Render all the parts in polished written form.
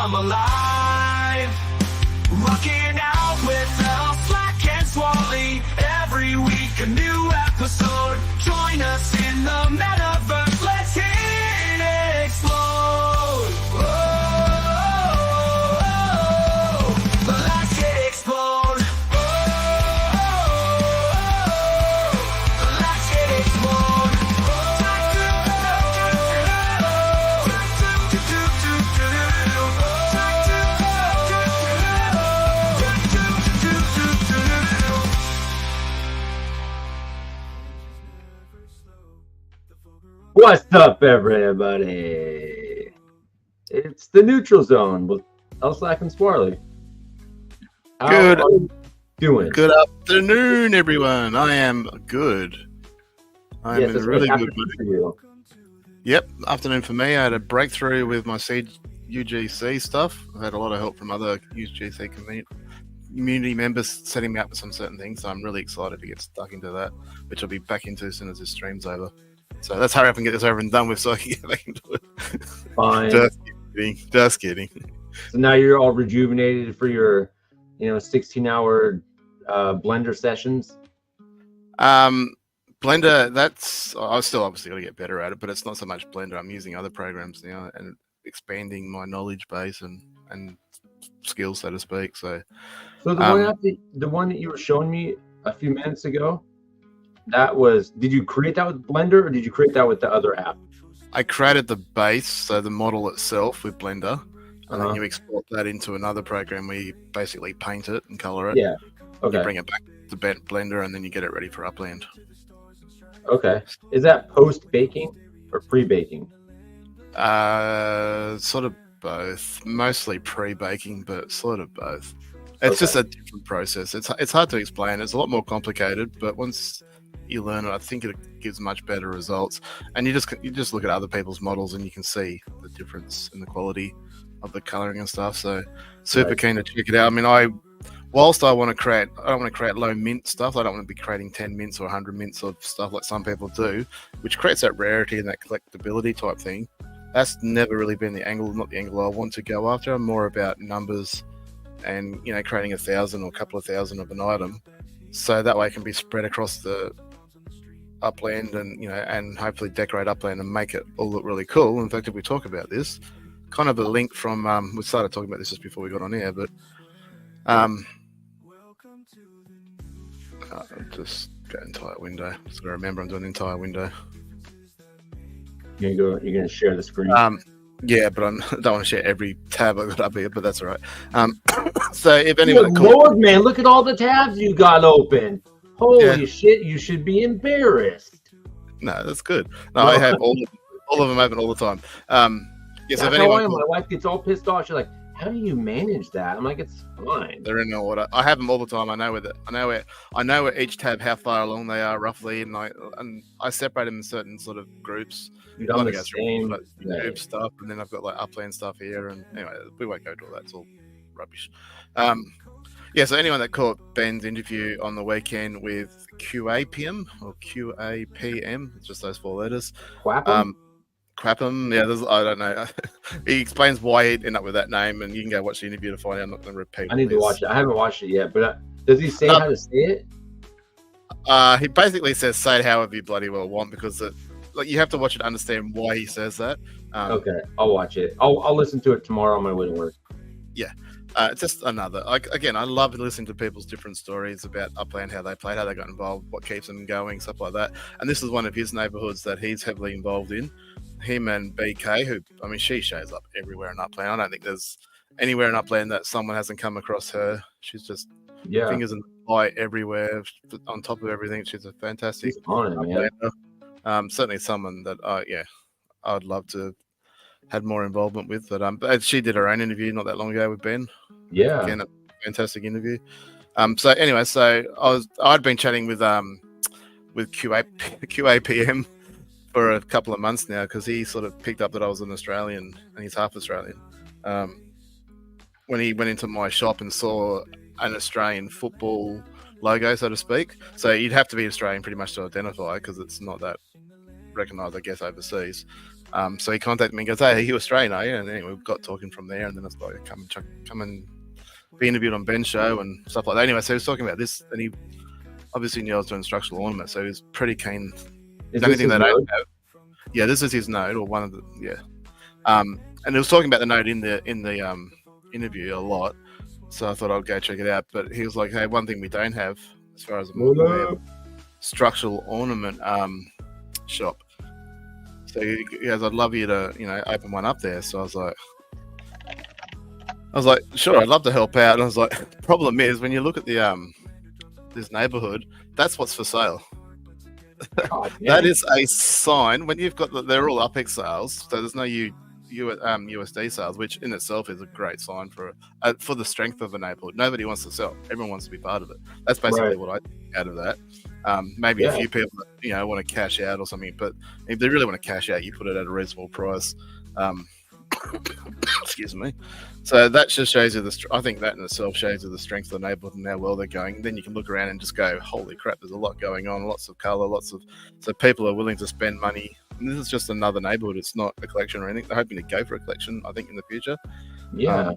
come alive. Rocking out with El Slack and Swally. Every week a new episode. Join us in the metaverse. Let's hit it explode. Whoa, let's hit explode. Let's hit explode. What's up, everybody? It's the Neutral Zone with El Slack and Swarley. How Good. are you doing? Good afternoon, everyone. I am good. I'm Yes, in that's really right. good Afternoon mood. for you. Yep, afternoon for me. I had a breakthrough with my UGC stuff. I've had a lot of help from other UGC community members setting me up with some certain things. So I'm really excited to get stuck into that, which I'll be back into as soon as this stream's over. So let's hurry up and get this over and done with so I can get back into it. Fine. Just kidding. So now you're all rejuvenated for your, 16-hour Blender sessions. Blender, I still obviously got to get better at it, but it's not so much Blender. I'm using other programs now and expanding my knowledge base and skills, so to speak. So the one that you were showing me a few minutes ago, did you create that with Blender or did you create that with the other app? I created the base, so the model itself with Blender, and Uh-huh. then you export that into another program where you basically paint it and color it. Yeah. Okay. You bring it back to Blender, and then you get it ready for Upland. Okay. Is that post-baking or pre-baking? Sort of both. Mostly pre-baking, but sort of both. It's just a different process. It's hard to explain. It's a lot more complicated, but once you learn it, I think it gives much better results. And you just look at other people's models and you can see the difference in the quality of the coloring and stuff. So super keen to check it out. I mean, whilst I don't want to create low mint stuff. I don't want to be creating 10 mints or 100 mints of stuff like some people do, which creates that rarity and that collectability type thing. That's never really been not the angle I want to go after. I'm more about numbers and, creating 1,000 or a couple of thousand of an item. So that way it can be spread across the Upland and hopefully decorate Upland and make it all look really cool. In fact, if we talk about this, kind of a link from, we started talking about this just before we got on air, but just that entire window. Just gotta remember I'm doing the entire window. You're gonna share the screen. Yeah, but I don't want to share every tab I got up here, but that's all right. So if anyone, Good Lord, man, look at all the tabs you got open. Holy shit, you should be embarrassed. No, that's good. No, I have all of them open all the time. Yes, That's if anyone, how I am. My wife gets all pissed off. She's like, "How do you manage that?" I'm like, "It's fine." they're in no order. I have them all the time. I know where each tab, how far along they are roughly, and I separate them in certain sort of groups. Dude, I'm the same. Group stuff, and then I've got like Upland stuff here, and anyway, we won't go to all that. It's all rubbish. Yeah. So anyone that caught Ben's interview on the weekend with QAPM or QAPM, it's just those four letters. Quapham, yeah, I don't know. He explains why he ended up with that name, and you can go watch the interview to find out. I'm not going to repeat. I need to watch it. I haven't watched it yet, but does he say how to say it? He basically says, "Say it however you bloody well want," because you have to watch it to understand why he says that. Okay, I'll watch it. I'll listen to it tomorrow on my way to work. Yeah. It's just another. Again, I love listening to people's different stories about Upland, how they played, how they got involved, what keeps them going, stuff like that. And this is one of his neighborhoods that he's heavily involved in. Him and BK, she shows up everywhere in Upland. I don't think there's anywhere in Upland that someone hasn't come across her. She's just fingers in the pie everywhere, on top of everything. She's a fantastic Uplander. Certainly someone that I'd love to had more involvement with. But she did her own interview not that long ago with Ben. Yeah, again, a fantastic interview. So anyway, I'd been chatting with QAPM for a couple of months now, because he sort of picked up that I was an Australian and he's half Australian. When he went into my shop and saw an Australian football logo, so to speak, so you'd have to be Australian pretty much to identify, because it's not that recognised, I guess, overseas. So he contacted me and goes, "Hey, are you Australian, are you?" And anyway, we got talking from there, and then it's like, come and be interviewed on Ben's show and stuff like that. Anyway, so he was talking about this, and he obviously knew I was doing structural ornament, so he was pretty keen. Is The only this thing his that I node? have, yeah, this is his node or one of the and he was talking about the node in the interview a lot, so I thought I'd go check it out. But he was like, "Hey, one thing we don't have, as far as I'm aware, structural ornament shop." So he goes, "I'd love you to, open one up there." So I was like, "Sure, I'd love to help out." And I was like, "Problem is, when you look at the this neighborhood, that's what's for sale. God, That is a sign when you've got they're all UPEX sales, so there's no USD sales, which in itself is a great sign for the strength of a neighborhood. Nobody wants to sell; everyone wants to be part of it. That's basically Right. what I take out of that. Maybe a few people, want to cash out or something, but if they really want to cash out, you put it at a reasonable price. Excuse me. So that just shows you I think that in itself shows you the strength of the neighborhood and how well they're going. Then you can look around and just go, "Holy crap! There's a lot going on. Lots of color. So people are willing to spend money." And this is just another neighborhood. It's not a collection or anything. They're hoping to go for a collection, I think, in the future. Yeah.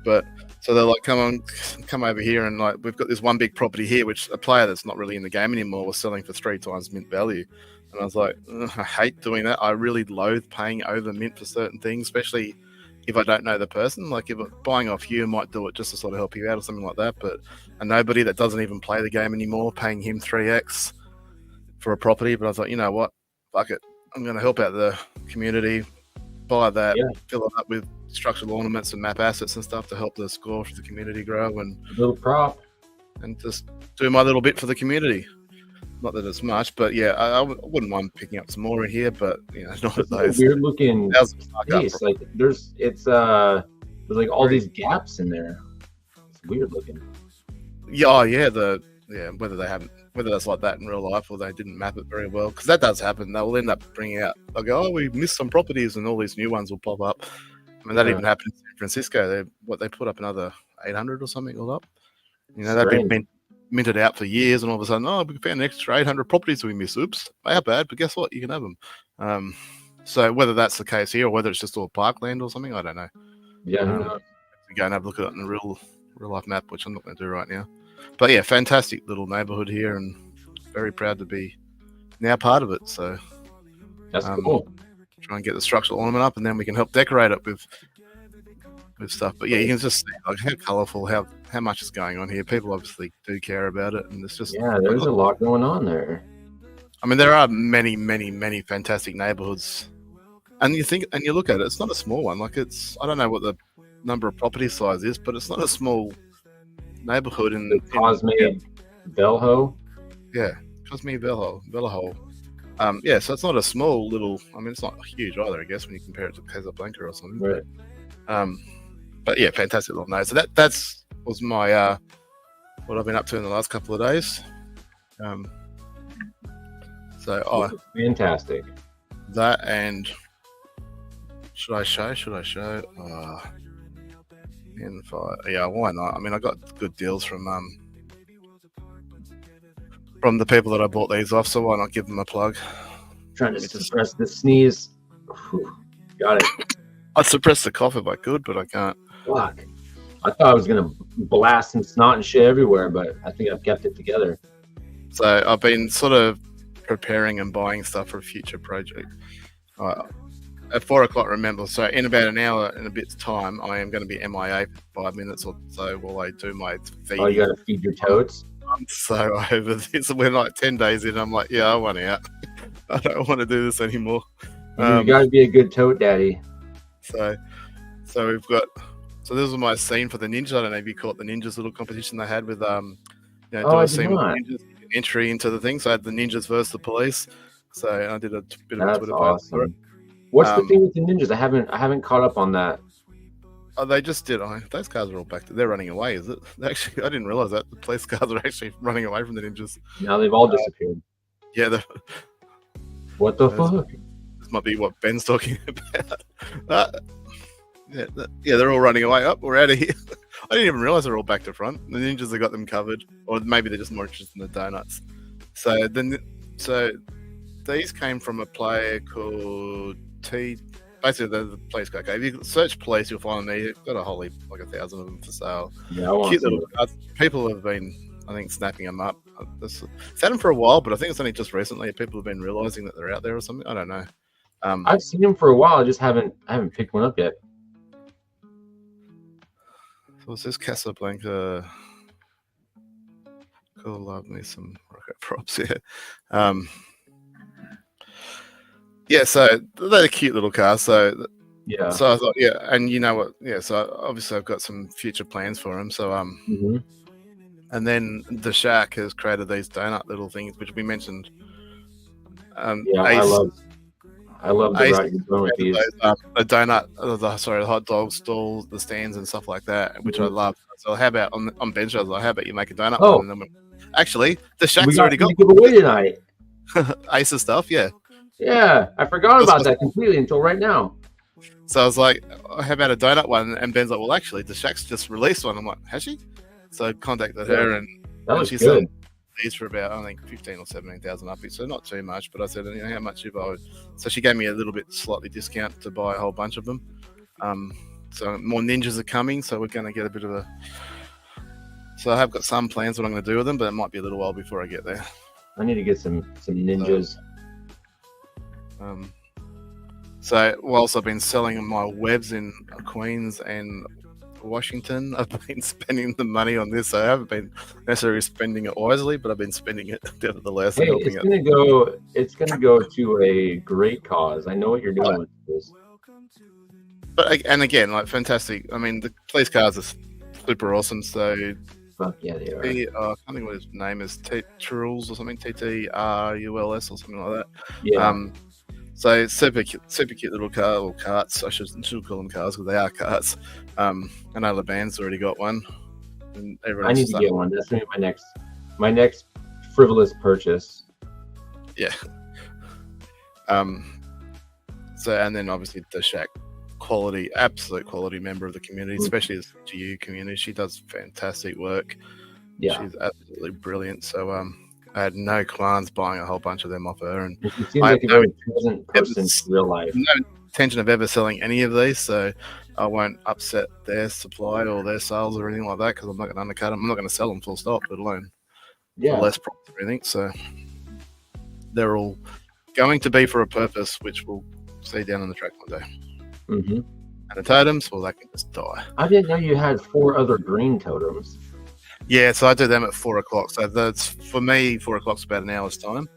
But so they're like, come over here, and like we've got this one big property here, which a player that's not really in the game anymore was selling for 3 times mint value. And I was like, I hate doing that. I really loathe paying over mint for certain things, especially if I don't know the person. Like if buying off you might do it just to sort of help you out or something like that. But a nobody that doesn't even play the game anymore, paying him 3x for a property. But I was like, you know what? Fuck it. I'm going to help out the community, buy that, fill it up with structural ornaments and map assets and stuff to help the score for the community grow and Little prop. just do my little bit for the community. Not that it's much, but yeah, I wouldn't mind picking up some more in here, but not at those Weird looking thousands of markup. space. Like there's like all these gaps in there. It's weird looking. Whether that's like that in real life or they didn't map it very well, because that does happen. They'll end up bringing out. They'll go, "Oh, we missed some properties," and all these new ones will pop up. I mean, that even happened in San Francisco. They put up another 800 or something all up. They've been minted out for years, and all of a sudden, oh, we found an extra 800 properties we missed. Oops, how bad? But guess what? You can have them. So whether that's the case here or whether it's just all parkland or something, I don't know. Yeah, I don't know. Go and have a look at it in a real life map, which I'm not going to do right now. But yeah, fantastic little neighborhood here, and very proud to be now part of it. So That's cool. Try and get the structural ornament up, and then we can help decorate it with stuff. But yeah, you can just see like how colourful, how much is going on here. People obviously do care about it, and it's just There's a lot going on there. I mean, there are many, many, many fantastic neighborhoods, and you look at it. It's not a small one. Like I don't know what the number of property size is, but it's not a small neighborhood in Cosme Velho. Yeah, Cosme Velho. So it's not a small little. I mean, it's not huge either, I guess, when you compare it to Casablanca or something. Right. But yeah, fantastic little node. So that was my what I've been up to in the last couple of days. Fantastic. That and should I show? Yeah, why not? I mean, I got good deals from the people that I bought these off, so why not give them a plug? Trying to suppress the sneeze. Whew. Got it. I'd suppress the cough if I could, but I can't. Fuck. I thought I was gonna blast some snot and shit everywhere, but I think I've kept it together. So I've been sort of preparing and buying stuff for a future project. At 4 o'clock, remember, so in about an hour and a bit's time, I am going to be MIA for 5 minutes or so while I do my feeding. Oh, you gotta feed your toads? I'm so over this. We're like 10 days in. I'm like, yeah, I want out. I don't want to do this anymore. You gotta be a good toad daddy. So we've got. So this was my scene for the ninja. I don't know if you caught the ninjas little competition they had with doing a scene with ninjas, entry into the thing. So I had the ninjas versus the police. So I did a bit of a Twitter post for it. What's the thing with the ninjas? I haven't caught up on that. Oh, they just did. Those cars are all back. They're running away. Is it? Actually, I didn't realize that the police cars are actually running away from the ninjas. Now they've all disappeared. Yeah. What the fuck? This might be what Ben's talking about. They're all running away. Up, we're out of here. I didn't even realize they're all back to front. The ninjas have got them covered, or maybe they're just more interested in the donuts. So these came from a player called Basically, the place guy. Okay, if you search police, you'll find them there. You've got a whole heap, like 1,000 of them for sale. Yeah, I want Cute to see little cards. People have been, I think, snapping them up. It's had them for a while, but I think it's only just recently people have been realizing that they're out there or something. I don't know. I've seen them for a while. I just haven't picked one up yet. So it's this Casablanca. Cool, love me some rocket props here. Yeah, so they're cute little cars. So Yeah. So I thought, yeah, and you know what? Yeah, so obviously I've got some future plans for him. So Mhm. and then the Shack has created these donut little things, which we mentioned. Yeah, I love the Ace route you're going with these. the donut, the hot dog stalls, the stands, and stuff like that, which I love. So how about on bench? I was like, how about you make a donut Oh. one? And then actually, the We Shack's got already got to give away tonight. Ace of stuff, yeah. Yeah, I forgot about that completely until right now. So I was like, oh, how about a donut one? And Ben's like, well, actually, the Shack's just released one. I'm like, has she? So I contacted her, and That was she good. said these for about, I think, 15 or 17,000 up each, so not too much. But I said, you know, how much if I would? So she gave me a little bit slightly discount to buy a whole bunch of them. So more ninjas are coming, so we're going to get a bit of a. So I have got some plans what I'm going to do with them, but it might be a little while before I get there. I need to get some ninjas. So whilst I've been selling my webs in Queens and Washington, I've been spending the money on this. I haven't been necessarily spending it wisely, but I've been spending it nevertheless. Hey, And helping it's gonna go to a great cause. I know what you're doing with this. But and again, like fantastic. I mean, the police cars are super awesome. So Fuck yeah, they are. I can't think what his name is, Truls or something, TTRULS or something like that. Yeah. So it's super cute little car or carts. I should call them cars because they are carts. I know LeBand's already got one, and everyone I need to get one. That's gonna be my next frivolous purchase. Yeah. So and then obviously the Shack, absolute quality member of the community, especially the GU community. She does fantastic work. Yeah. She's absolutely brilliant. So I had no qualms buying a whole bunch of them off her, and She seems like a very pleasant person in real life. no intention of ever selling any of these, so I won't upset their supply or their sales or anything like that because I'm not going to undercut them. I'm not going to sell them full stop, let alone Yeah. for less profit or anything. So they're all going to be for a purpose, which we'll see down on the track one day. Mm-hmm. And the totems, well, they can just die. I didn't know you had 4 other green totems. Yeah, so I do them at 4 o'clock. So that's for me, 4 o'clock's about an hour's time.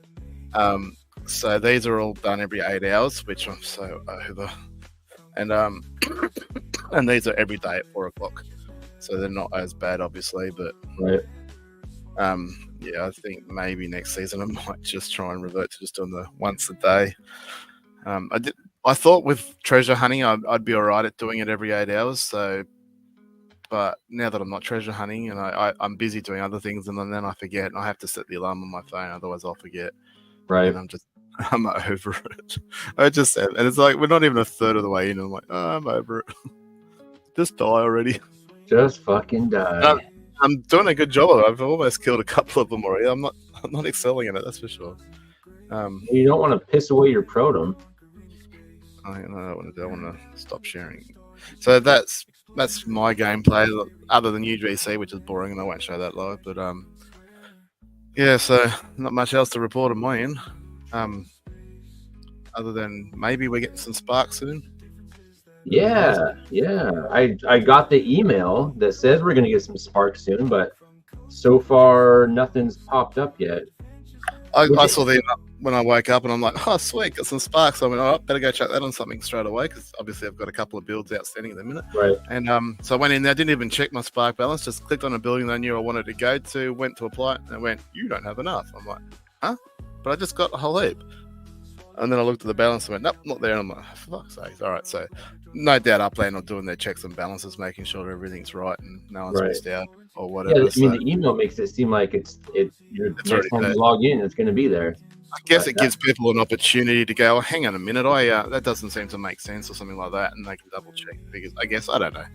So these are all done every 8 hours, which I'm so over. And and these are every day at 4 o'clock. So they're not as bad, obviously, but Right. yeah, I think maybe next season I might just try and revert to just doing the once a day. I thought with treasure hunting I'd be all right at doing it every 8 hours. So, but now that I'm not treasure hunting and I'm busy doing other things, and then I forget, and I have to set the alarm on my phone, otherwise I'll forget. Right. And I'm over it. I just said, and it's like we're not even a third of the way in, and I'm like, oh, I'm over it. Just die already. Just fucking die. I'm doing a good job. I've almost killed a couple of them already. I'm not excelling in it, that's for sure. You don't want to piss away your protum. I don't want to stop sharing. So that's my gameplay. Other than UGC, which is boring, and I won't show that live. But yeah. So not much else to report on my end. Other than maybe we're getting some sparks soon. Yeah. I got the email that says we're gonna get some sparks soon, but so far nothing's popped up yet. I saw the email when I woke up, and I'm like, oh sweet, got some sparks. I went, oh, better go check that on something straight away because obviously I've got a couple of builds outstanding at the minute. Right. And so I went in there, didn't even check my spark balance, just clicked on a building that I knew I wanted to go to, went to apply it, and it went, you don't have enough. I'm like, huh? But I just got a whole heap. And then I looked at the balance and went, nope, not there. And I'm like, for fuck's sake. All right, so no doubt I plan on doing their checks and balances, making sure everything's right and no one's missed out or whatever. Yeah, I mean, the email makes it seem like it's next time you log in, it's going to be there. I guess it gives people an opportunity to go, oh, hang on a minute, that doesn't seem to make sense or something like that, and they can double check. Because I guess, I don't know.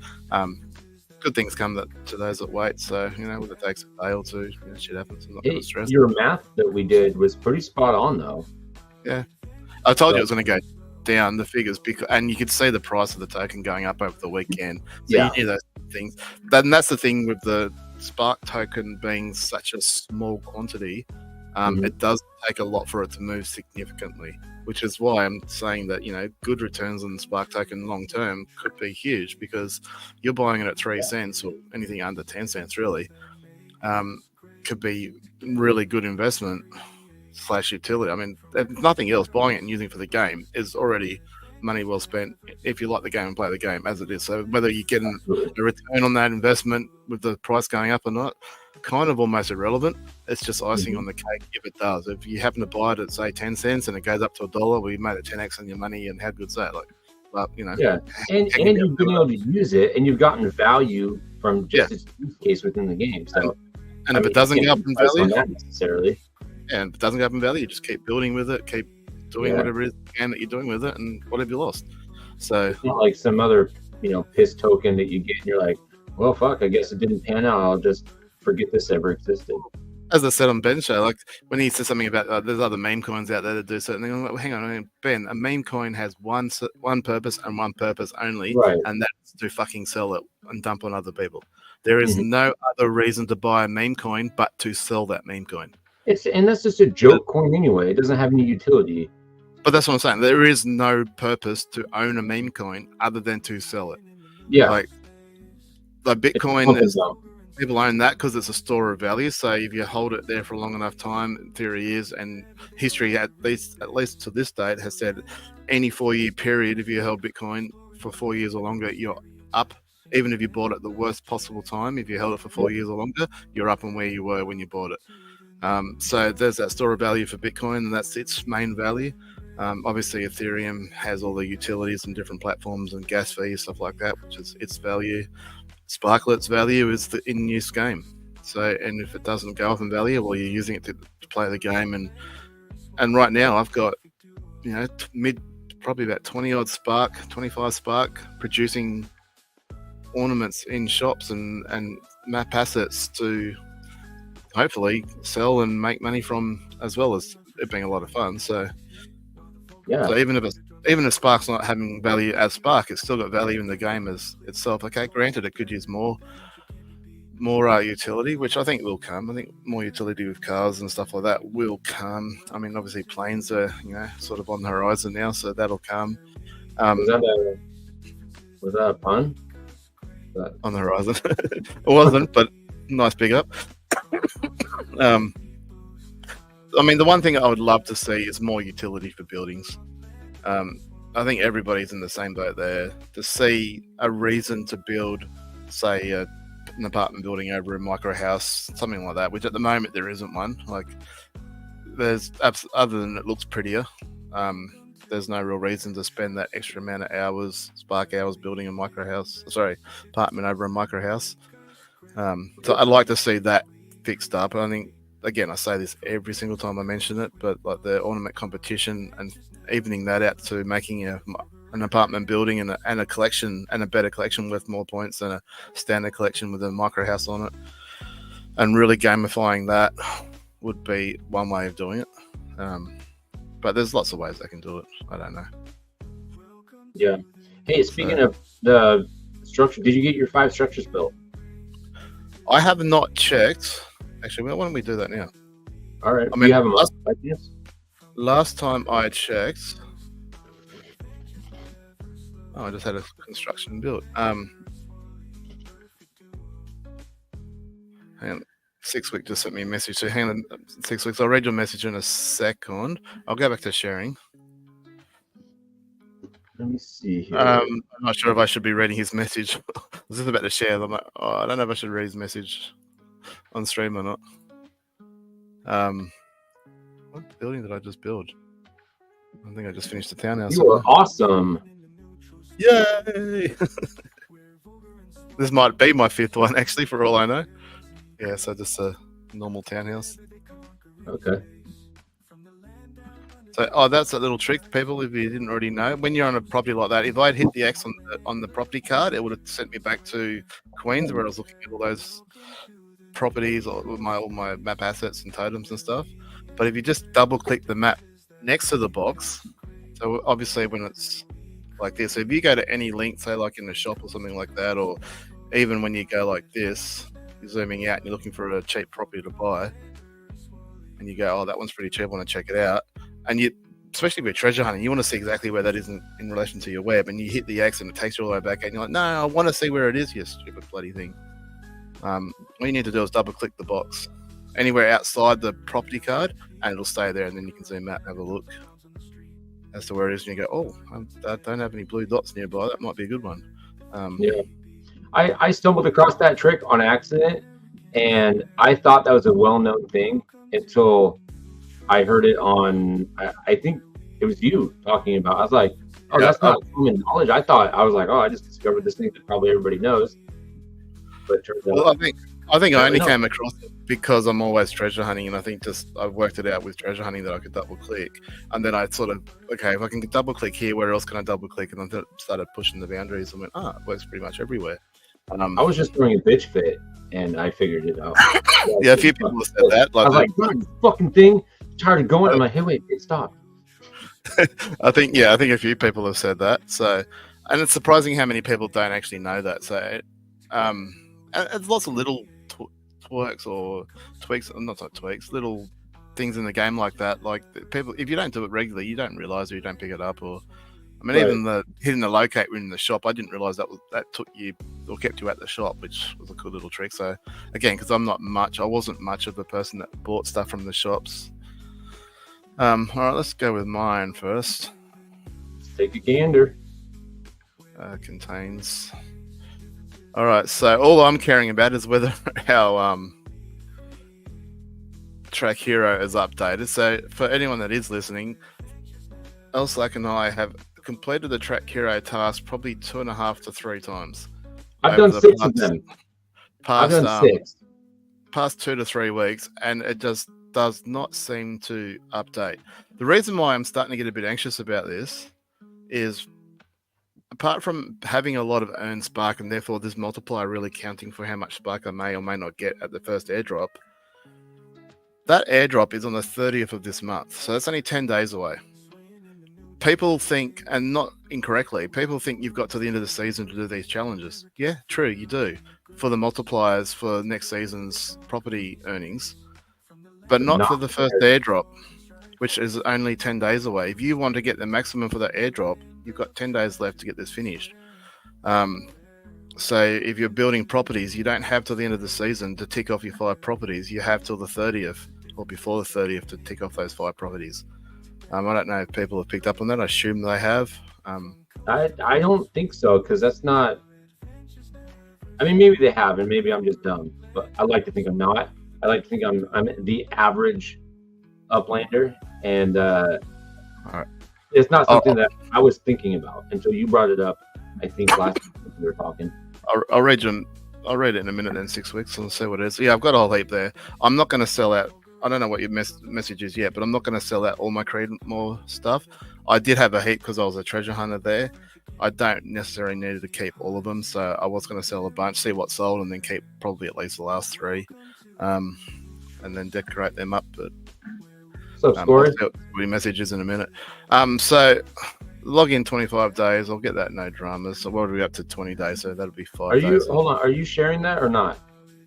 Good things come to those that wait. So, whether it takes a day or two, shit happens. I'm not going to stress. Your math that we did was pretty spot on, though. Yeah. I told you it was going to go down the figures because, and you could see the price of the token going up over the weekend. So Yeah. you knew those things. That's the thing with the Spark token being such a small quantity. Mhm. It does take a lot for it to move significantly, which is why I'm saying that, you know, good returns on the Spark token long term could be huge because you're buying it at 3 cents or anything under 10 cents really. Could be really good investment / utility. I mean, if nothing else, buying it and using it for the game is already money well spent if you like the game and play the game as it is. So whether you get Absolutely. a return on that investment with the price going up or not, kind of almost irrelevant. It's just icing on the cake if it does. If you happen to buy it at say 10 cents and it goes up to $1, well, you made a 10x on your money, and how good's that? Like, but you know, Yeah, and you've been able to use it, and you've gotten value from just its use case within the game. So, and if it doesn't go up in value, not necessarily. yeah, and if it doesn't go up in value, you just keep building with it, keep doing whatever it is game that you're doing with it, and what have you lost? So it's not like some other, piss token that you get, and you're like, well, fuck, I guess it didn't pan out. I'll just forget this ever existed. as I said on Ben's show, like when he said something about there's other meme coins out there that do certain things, I'm like, well, hang on, Ben, a meme coin has one purpose and one purpose only, Right. and that's to fucking sell it and dump on other people. There is no other reason to buy a meme coin but to sell that meme coin. And that's just a joke coin anyway. It doesn't have any utility. But that's what I'm saying. There is no purpose to own a meme coin other than to sell it. Yeah. Like Bitcoin is. People own that because it's a store of value. So if you hold it there for a long enough time, in theory is, and history at least to this date has said, any 4-year period, if you held Bitcoin for 4 years or longer, you're up. Even if you bought it at the worst possible time, if you held it for 4 years or longer, you're up on where you were when you bought it. So there's that store of value for Bitcoin, and that's its main value. Obviously, Ethereum has all the utilities and different platforms and gas fees, stuff like that, which is its value. Sparklet's value is the in-use game. So, and if it doesn't go up in value, well, you're using it to play the game. And right now, I've got, probably about 20 odd Spark, 25 Spark, producing ornaments in shops and map assets to hopefully sell and make money from, as well as it being a lot of fun. So, yeah. So even if Spark's not having value as Spark, it's still got value in the game as itself. Okay, granted, it could use more utility, which I think will come. I think more utility with cars and stuff like that will come. I mean, obviously planes are, sort of on the horizon now, so that'll come. Was that a pun? On the horizon. It wasn't, but nice big up. I mean, the one thing I would love to see is more utility for buildings. I think everybody's in the same boat there. To see a reason to build, say, an apartment building over a micro house, something like that, which at the moment there isn't one. Like, there's other than it looks prettier. There's no real reason to spend that extra amount of hours, Spark hours, building a apartment over a micro house. So I'd like to see that fixed up. I think, again, I say this every single time I mention it, but like the ornament competition and evening that out to making an apartment building and a collection, and a better collection worth more points than a standard collection with a micro house on it, and really gamifying that would be one way of doing it. But there's lots of ways they can do it. I don't know. Yeah. Hey, speaking of the structure, did you get your 5 structures built? I have not checked. Actually, why don't we do that now? All right. I mean, you have them up? Yes. Last time I checked, I just had a construction built. Hang on, 6 weeks just sent me a message. So hang on, 6 weeks. I'll read your message in a second. I'll go back to sharing. Let me see here. I'm not sure if I should be reading his message. I was just about to share. I'm like, I don't know if I should read his message on stream or not. What building did I just build? I think I just finished the townhouse. You are awesome. Yay! This might be my 5th one, actually, for all I know. Yeah, so just a normal townhouse. Okay. So, that's a little trick, people, if you didn't already know. When you're on a property like that, if I'd hit the X on the property card, it would have sent me back to Queens, where I was looking at all those properties, or all my map assets and totems and stuff. But if you just double-click the map next to the box, So obviously when it's like this, if you go to any link, say like in the shop or something like that, or even when you go like this, you're zooming out and you're looking for a cheap property to buy, and you go, oh, that one's pretty cheap, I want to check it out. And you, especially with treasure hunting, you want to see exactly where that is in relation to your web, and you hit the X and it takes you all the way back, and you're like, no, I want to see where it is, you stupid bloody thing. All you need to do is double click the box anywhere outside the property card, and it'll stay there, and then you can zoom out and have a look as to where it is, and you go, oh, I don't have any blue dots nearby, that might be a good one. Yeah. I stumbled across that trick on accident, and I thought that was a well-known thing until I heard it on, I think it was you talking about. I was like, oh, that's not common knowledge. I was like, oh, I just discovered this thing that probably everybody knows. But it turns out, well, I think I only came across it because I'm always treasure hunting, and I think I've worked it out with treasure hunting that I could double click, and then I sort of, okay, if I can double click here, where else can I double click? And then started pushing the boundaries and went, it works pretty much everywhere. I was just throwing a bitch fit, and I figured it out. Yeah, a few people have said that. I was like, God, this fucking thing, I'm tired of going. I'm like, hey, wait, it stopped. I think a few people have said that. So, and it's surprising how many people don't actually know that. So, and there's lots of little twerks or tweaks, not like tweaks, little things in the game like that. Like people, if you don't do it regularly, you don't realize, or you don't pick it up, or I mean, even the hitting the locate in the shop, I didn't realize that took you or kept you at the shop, which was a cool little trick. So again, because I wasn't much of a person that bought stuff from the shops. All right, let's go with mine first. Let's take a gander. Contains. All right, so all I'm caring about is whether our Track Hero is updated. So for anyone that is listening, Elslack and I have completed the Track Hero task probably 2.5 to 3 times. I've done 6 of them. I've done 6. Past 2 to 3 weeks, and it just does not seem to update. The reason why I'm starting to get a bit anxious about this is, apart from having a lot of earned spark and therefore this multiplier really counting for how much spark I may or may not get at the first airdrop, that airdrop is on the 30th of this month. So that's only 10 days away. People think, and not incorrectly, people think you've got to the end of the season to do these challenges. Yeah, true, you do. For the multipliers for next season's property earnings, but not for the first airdrop, which is only 10 days away. If you want to get the maximum for that airdrop, you've got 10 days left to get this finished. So if you're building properties, you don't have till the end of the season to tick off your 5 properties. You have till the 30th or before the 30th to tick off those 5 properties. I don't know if people have picked up on that. I assume they have. I don't think so, because that's not. I mean, maybe they have, and maybe I'm just dumb. But I like to think I'm not. I like to think I'm the average uplander, and it's not something that I was thinking about until you brought it up. I think last time we were talking. I'll read it in a minute, then 6 weeks, and see what it is. Yeah, I've got a whole heap there. I'm not going to sell out. I don't know what your message is yet, but I'm not going to sell out all my Creedmoor stuff. I did have a heap because I was a treasure hunter there. I don't necessarily need to keep all of them, so I was going to sell a bunch, see what sold, and then keep probably at least the last 3, and then decorate them up. But so, Scory? I'll see messages in a minute. So log in 25 days. I'll get that no dramas. So what are we up to? 20 days. So that'll be 5 days. Hold on. Are you sharing that or not?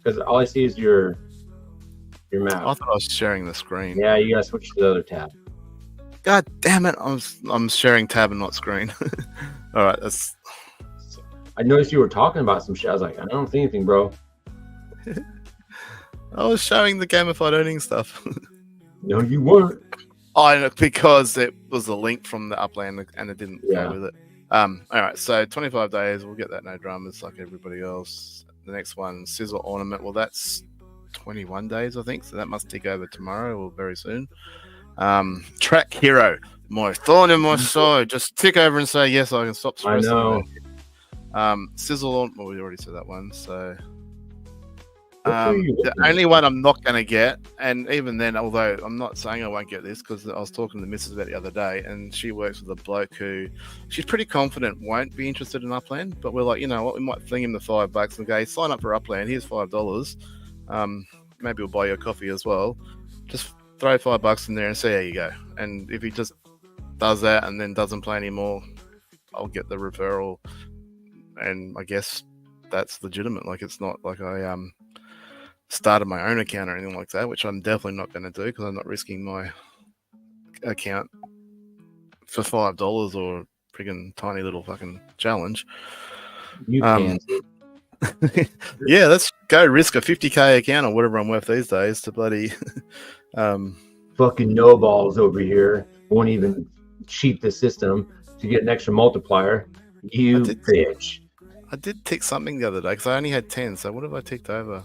Because all I see is your map. I thought I was sharing the screen. Yeah, you gotta switch to the other tab. God damn it! I'm sharing tab and not screen. All right, that's. I noticed you were talking about some shit. I was like, I don't see anything, bro. I was showing the gamified earning stuff. No, you weren't. Because it was a link from the Upland and it didn't go with it. All right, so 25 days. We'll get that no dramas like everybody else. The next one, Sizzle Ornament. Well, that's 21 days, I think. So that must tick over tomorrow or very soon. Track Hero. My thorn in my side. Just tick over and say, yes, I can stop stressing. I know. Sizzle Ornament. Well, we already said that one. So the only one I'm not going to get, and even then, although I'm not saying I won't get this, because I was talking to the missus about it the other day, and she works with a bloke who she's pretty confident won't be interested in Upland, but we're like, you know what, we might fling him the $5 and go, sign up for Upland, here's $5. Maybe we'll buy you a coffee as well. Just throw $5 in there and see how you go. And if he just does that and then doesn't play anymore, I'll get the referral, and I guess that's legitimate. Like, it's not like I started my own account or anything like that, which I'm definitely not going to do because I'm not risking my account for $5 or friggin' tiny little fucking challenge. You can. Yeah, let's go risk a 50k account or whatever I'm worth these days to bloody Fucking no balls over here won't even cheat the system to get an extra multiplier. You bitch. I did tick something the other day because I only had 10. So what have I ticked over?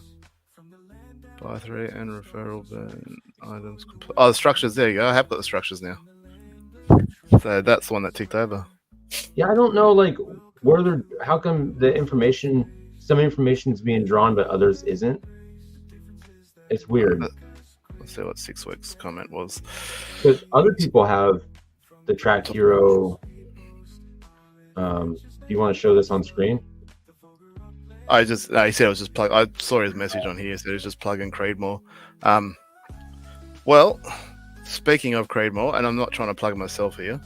Buy 3 and referral burn items complete. Oh, the structures. There you go. I have got the structures now. So that's the one that ticked over. Yeah, I don't know, like, how come some information is being drawn but others isn't? It's weird. Let's see what 6 weeks comment was. Because other people have the Track Hero. Do you want to show this on screen? He said I was just plug. I saw his message on here. So it was just plugging Creedmoor. Well, speaking of Creedmoor, and I'm not trying to plug myself here.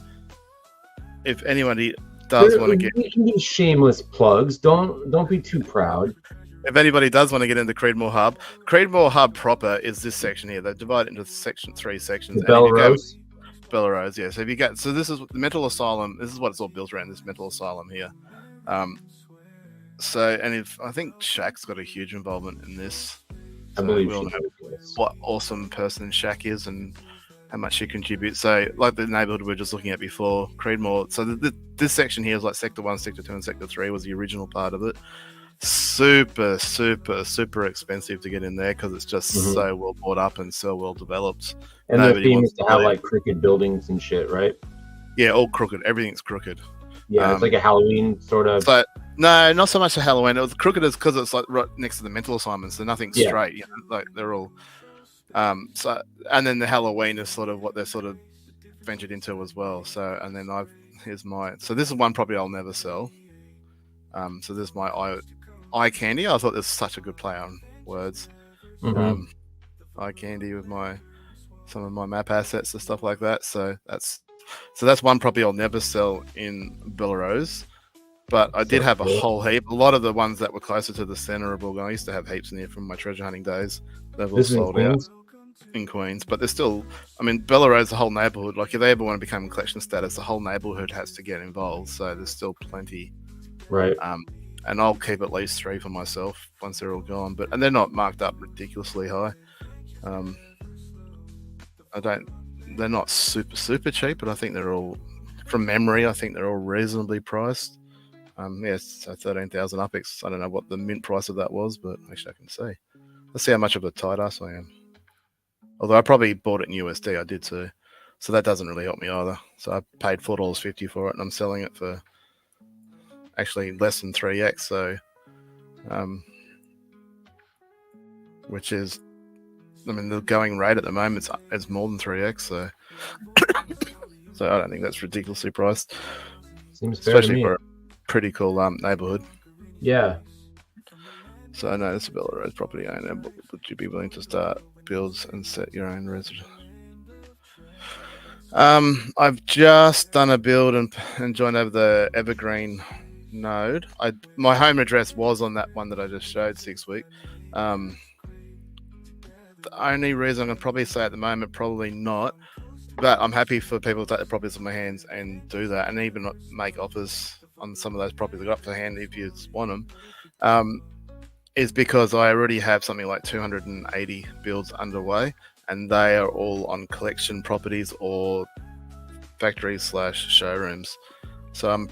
If anybody does want to get, we can do shameless plugs. Don't be too proud. If anybody does want to get into Creedmoor Hub proper is this section here. They divide it into 3 sections. Belrose. Belrose, yeah. So if you get, so this is the mental asylum. This is what it's all built around. This mental asylum here. So, and if I think Shaq's got a huge involvement in this. I believe we'll know what awesome person Shaq is and how much she contributes. So, like the neighborhood we were just looking at before, Creedmoor. So this section here is like Sector 1, Sector 2, and Sector 3 was the original part of it. Super, super, super expensive to get in there because it's just so well bought up and so well developed. And the theme is to have like crooked buildings and shit, right? Yeah, all crooked. Everything's crooked. Yeah, it's like a Halloween sort of. So, no, not so much a Halloween. It was crooked as because it's like right next to the mental assignments, so nothing's straight. You know, like they're all. So, and then the Halloween is sort of what they're sort of ventured into as well. So, and then so this is one property I'll never sell. So this is my eye candy. I thought this was such a good play on words. Eye candy with some of my map assets and stuff like that. So that's one property I'll never sell in Belrose. But I did have a whole heap. A lot of the ones that were closer to the center of Bulgar, I used to have heaps in here from my treasure hunting days. They've all sold out in Queens. But there's still, I mean, Belrose, the whole neighborhood, like if they ever want to become collection status, the whole neighborhood has to get involved. So there's still plenty. Right. And I'll keep at least 3 for myself once they're all gone. And they're not marked up ridiculously high. They're not super, super cheap, but I think they're all, from memory, I think they're all reasonably priced. So 13,000 UPX. I don't know what the mint price of that was, but actually I can see. Let's see how much of a tight ass I am. Although I probably bought it in USD, I did too. So that doesn't really help me either. So I paid $4.50 for it, and I'm selling it for actually less than 3x. So, which is, I mean, the going rate at the moment is more than 3x. So, so I don't think that's ridiculously priced. Seems fair especially to me. For a pretty cool neighborhood. Yeah. So I know it's a Belrose property owner, but would you be willing to start builds and set your own residence? I've just done a build and joined over the Evergreen node. My home address was on that one that I just showed 6 week. The only reason I'm going to probably say at the moment, probably not, but I'm happy for people to take the properties in my hands and do that, and even make offers on some of those properties I got for hand if you want them, is because I already have something like 280 builds underway, and they are all on collection properties or factories / showrooms. So I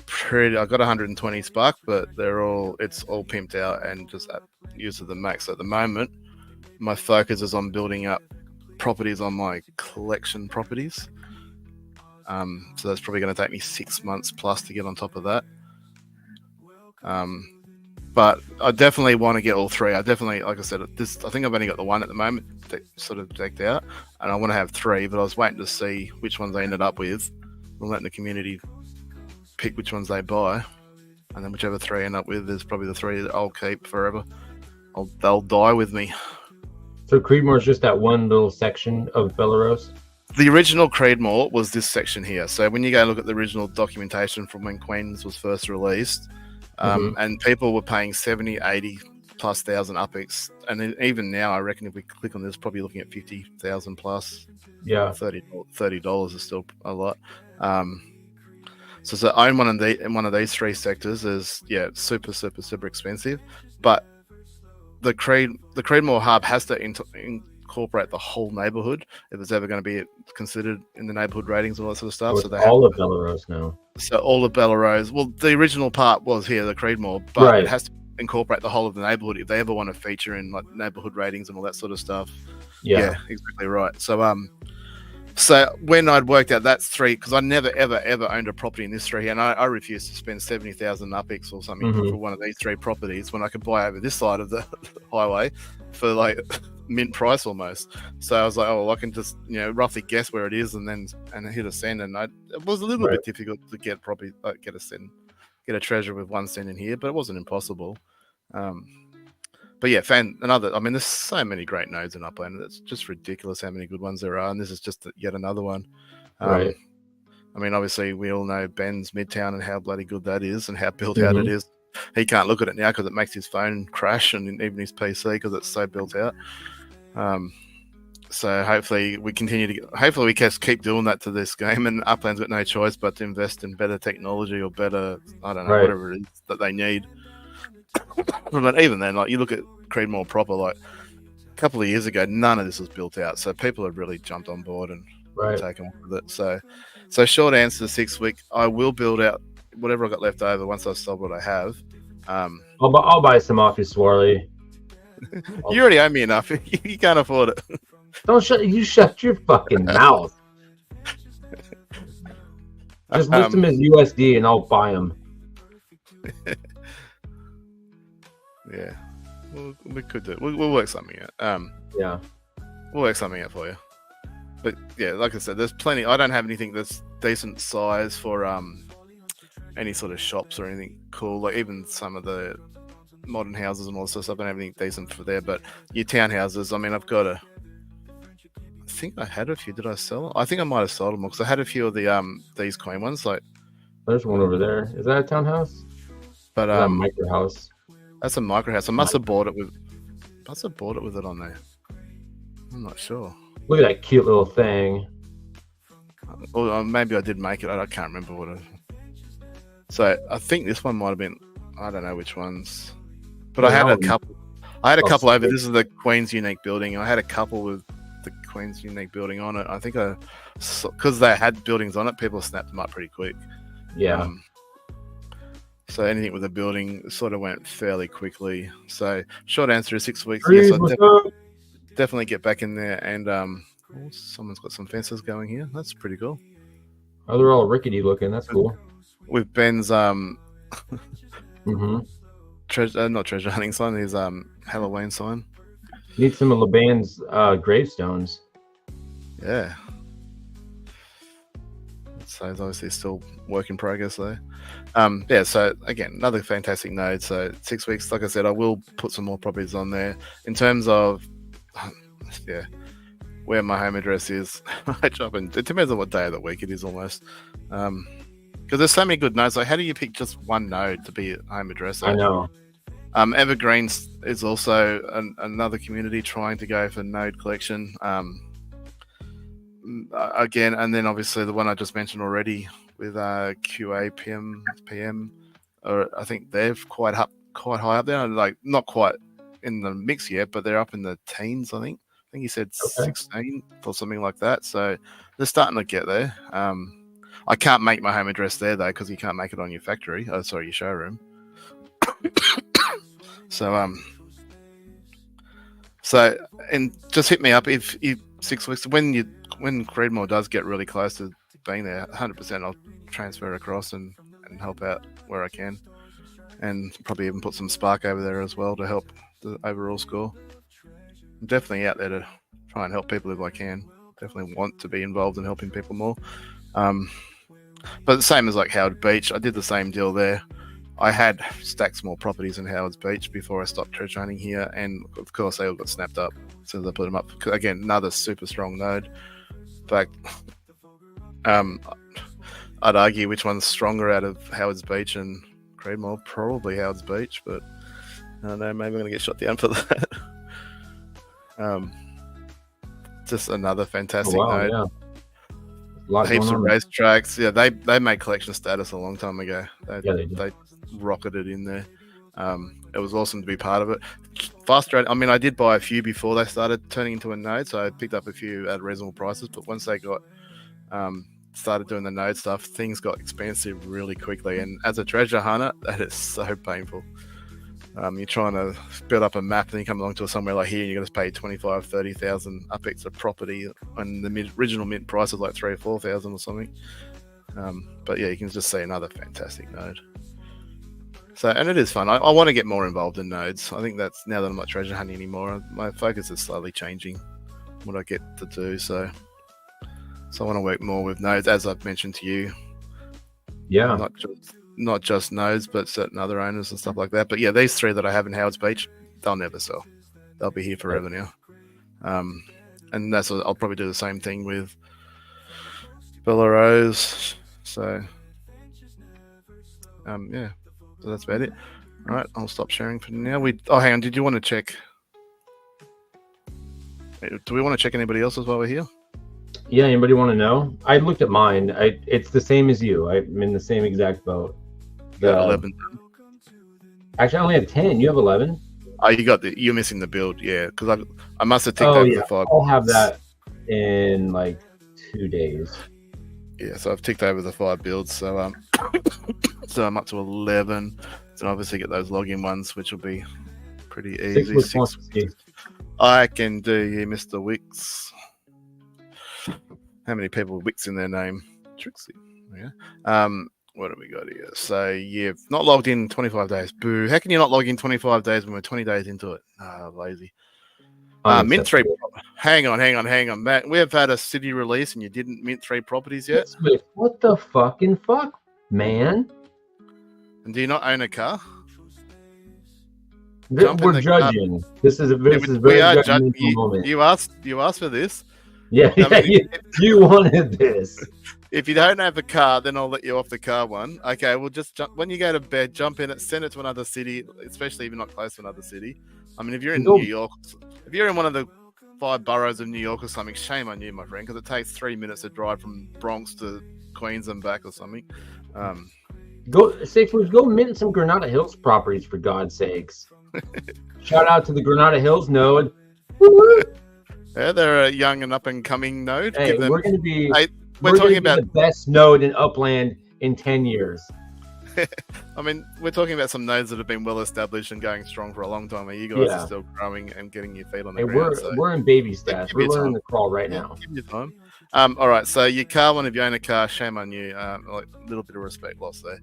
got 120 Spark, but it's all pimped out and just at use of the max. So at the moment, my focus is on building up properties on my collection properties. So that's probably going to take me 6 months plus to get on top of that. But I definitely want to get all 3. I definitely, like I said, I think I've only got the one at the moment sort of decked out, and I want to have 3, but I was waiting to see which ones I ended up with. I'm letting the community pick which ones they buy, and then whichever 3 I end up with is probably the 3 that I'll keep forever. They'll die with me. So Creedmoor is just that one little section of Belrose? The original Creedmoor was this section here. So when you go look at the original documentation from when Queens was first released, and people were paying 70, 80 plus thousand UPX, and then even now, I reckon if we click on this, probably looking at 50,000 plus. Yeah. $30 is still a lot. So to own one of these three sectors is super expensive. But the Creedmoor hub has to incorporate the whole neighborhood if it's ever going to be considered in the neighborhood ratings and all that sort of stuff. So all of Bellerose now. So all of Bellerose. Well, the original part was here, the Creedmoor, but it has to incorporate the whole of the neighborhood if they ever want to feature in like neighborhood ratings and all that sort of stuff. Yeah, exactly right. So when I'd worked out that's three, because I never ever owned a property in this three, and I refused to spend 70,000 UPX or something for one of these three properties when I could buy over this side of the highway for like mint price almost. So I was like, oh, well, I can just roughly guess where it is and hit a send. And it was a little bit difficult to get property, get a treasure with one cent in here, but it wasn't impossible. But yeah, there's so many great nodes in Upland. It's just ridiculous how many good ones there are, and this is just yet another one. I mean, obviously, we all know Ben's Midtown and how bloody good that is and how built out it is. He can't look at it now because it makes his phone crash and even his PC because it's so built out. So hopefully we keep doing that to this game, and Upland's got no choice but to invest in better technology or better, I don't know, whatever it is that they need. But even then, like you look at Creedmoor proper, like a couple of years ago, none of this was built out. So people have really jumped on board and taken on with it. So short answer, 6 week. I will build out whatever I got left over once I've sold what I have. I'll buy some off you, Swarley. You already owe me enough. You can't afford it. You shut your fucking mouth. Just list them as USD and I'll buy them. Yeah, we could do it. We'll work something out. We'll work something out for you. But yeah, like I said, there's plenty. I don't have anything that's decent size for any sort of shops or anything cool. Like even some of the modern houses and all this stuff. I don't have anything decent for there. But your townhouses, I mean, I think I had a few. Did I sell them? I think I might have sold them because I had a few of the these coin ones. Like there's one over there. Is that a townhouse? But a micro house. That's a micro house. I must have bought it with it on there. I'm not sure. Look at that cute little thing. Or maybe I did make it. I can't remember what it. So I think this one might have been. I don't know which ones. But I had a couple. Over. This is the Queen's Unique Building. I had a couple with the Queen's Unique Building on it. I think because they had buildings on it, people snapped them up pretty quick. Yeah. So anything with a building sort of went fairly quickly. So short answer is 6 weeks. Yes, definitely get back in there. And someone's got some fences going here. That's pretty cool. Oh, they're all rickety looking. That's cool. With Ben's not treasure hunting sign. His Halloween sign. Need some of LeBan's gravestones. Yeah. So it's obviously still work in progress though. So again, another fantastic node. So 6 weeks, like I said, I will put some more properties on there. In terms of where my home address is, I drop in. It depends on what day of the week it is almost. Because there's so many good nodes. Like how do you pick just one node to be a home address? I know. Evergreens is also another community trying to go for node collection. Again, and then obviously the one I just mentioned already with QA PM, or I think they're quite high up there. Like not quite in the mix yet, but they're up in the teens. I think he said 16 or something like that. So they're starting to get there. I can't make my home address there though because you can't make it on your factory. Oh, sorry, your showroom. So and just hit me up if you 6 weeks when Creedmoor does get really close to being there, 100% I'll transfer across and help out where I can, and probably even put some spark over there as well to help the overall score. I'm definitely out there to try and help people if I can. Definitely want to be involved in helping people more. But the same as like Howard Beach, I did the same deal there. I had stacks more properties in Howard's Beach before I stopped treasure hunting here, and of course they all got snapped up as soon as I put them up. Again, another super strong node. fact, I'd argue which one's stronger out of Howard's Beach and Creedmoor. Probably Howard's Beach, but I don't know. Maybe I'm going to get shot down for that. Just another fantastic node. Yeah. Heaps of racetracks. Yeah, they made collection status a long time ago. They rocketed in there. It was awesome to be part of it. Fast rate. I mean, I did buy a few before they started turning into a node, so I picked up a few at reasonable prices. But once they got started doing the node stuff, things got expensive really quickly. And as a treasure hunter, that is so painful. You're trying to build up a map, and you come along to somewhere like here, and you're going to pay 25,000, 30,000 up extra property, and the original mint price is like 3,000 or 4,000 or something. But yeah, you can just see another fantastic node. So, and it is fun. I want to get more involved in nodes. I think that's now that I'm not treasure hunting anymore, my focus is slowly changing what I get to do. So I want to work more with nodes, as I've mentioned to you. Yeah. Not just nodes, but certain other owners and stuff like that. But yeah, these three that I have in Howard's Beach, they'll never sell. They'll be here forever now. And I'll probably do the same thing with Bellarose. So yeah. So that's about it. All right, I'll stop sharing for now. Hang on. Did you want to check? Do we want to check anybody else's while we're here? Yeah. Anybody want to know? I looked at mine. It's the same as you. I'm in the same exact boat. 11. Actually, I only have 10. You have 11. Oh, you're missing the build, yeah. Because I must have ticked over the 5. I'll have that in like 2 days. Yeah, so I've ticked over the 5 builds. So so I'm up to 11. So obviously get those login ones, which will be pretty easy. 6. I can do you, Mr. Wicks. How many people with Wicks in their name? Trixie. Yeah. What have we got here? So you've not logged in 25 days. Boo. How can you not log in 25 days when we're 20 days into it? Lazy. Mint 3. Hang on, Matt. We have had a city release and you didn't mint 3 properties yet? What the fucking fuck, man? And do you not own a car? We're judging. This is very judging moment. You asked for this. Yeah, you wanted this. If you don't have a car, then I'll let you off the car one. Okay, we'll just jump when you go to bed. Jump in it, send it to another city, especially if you're not close to another city. I mean, if you're in New York, if you're in one of the 5 boroughs of New York or something, shame on you, my friend, because it takes 3 minutes to drive from Bronx to Queens and back or something. Go mint some Granada Hills properties for God's sakes. Shout out to the Granada Hills node. Yeah, they're a young and up and coming node. Hey, we're going to be. We're talking about the best node in Upland in 10 years. I mean, we're talking about some nodes that have been well established and going strong for a long time. You guys are still growing and getting your feet on the ground. We're in baby stats. We're learning to crawl right now. Give me time. All right, so your car one, if you own a car, shame on you. Like a little bit of respect lost there.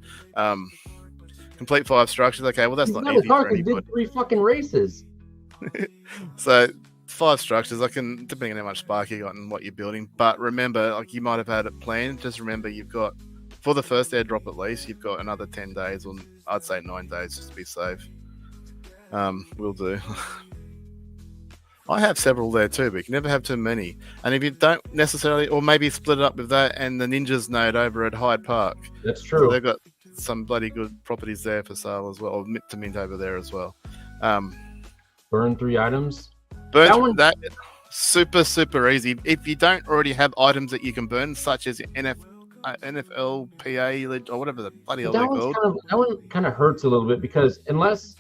Complete 5 structures. Okay, well that's not easy for anybody. Did 3 fucking races. So 5 structures. I can, depending on how much spark you got and what you're building. But remember, like you might have had it planned. Just remember, you've got for the first airdrop at least, you've got another 10 days, or I'd say 9 days, just to be safe. Will do. I have several there too, but you can never have too many. And if you don't necessarily, or maybe split it up with that and the Ninjas node over at Hyde Park. That's true. So they've got some bloody good properties there for sale as well, or to mint over there as well. Burn 3 items. That super easy. If you don't already have items that you can burn, such as NFL, PA, or whatever the bloody hell they're called. That one kind of hurts a little bit because unless,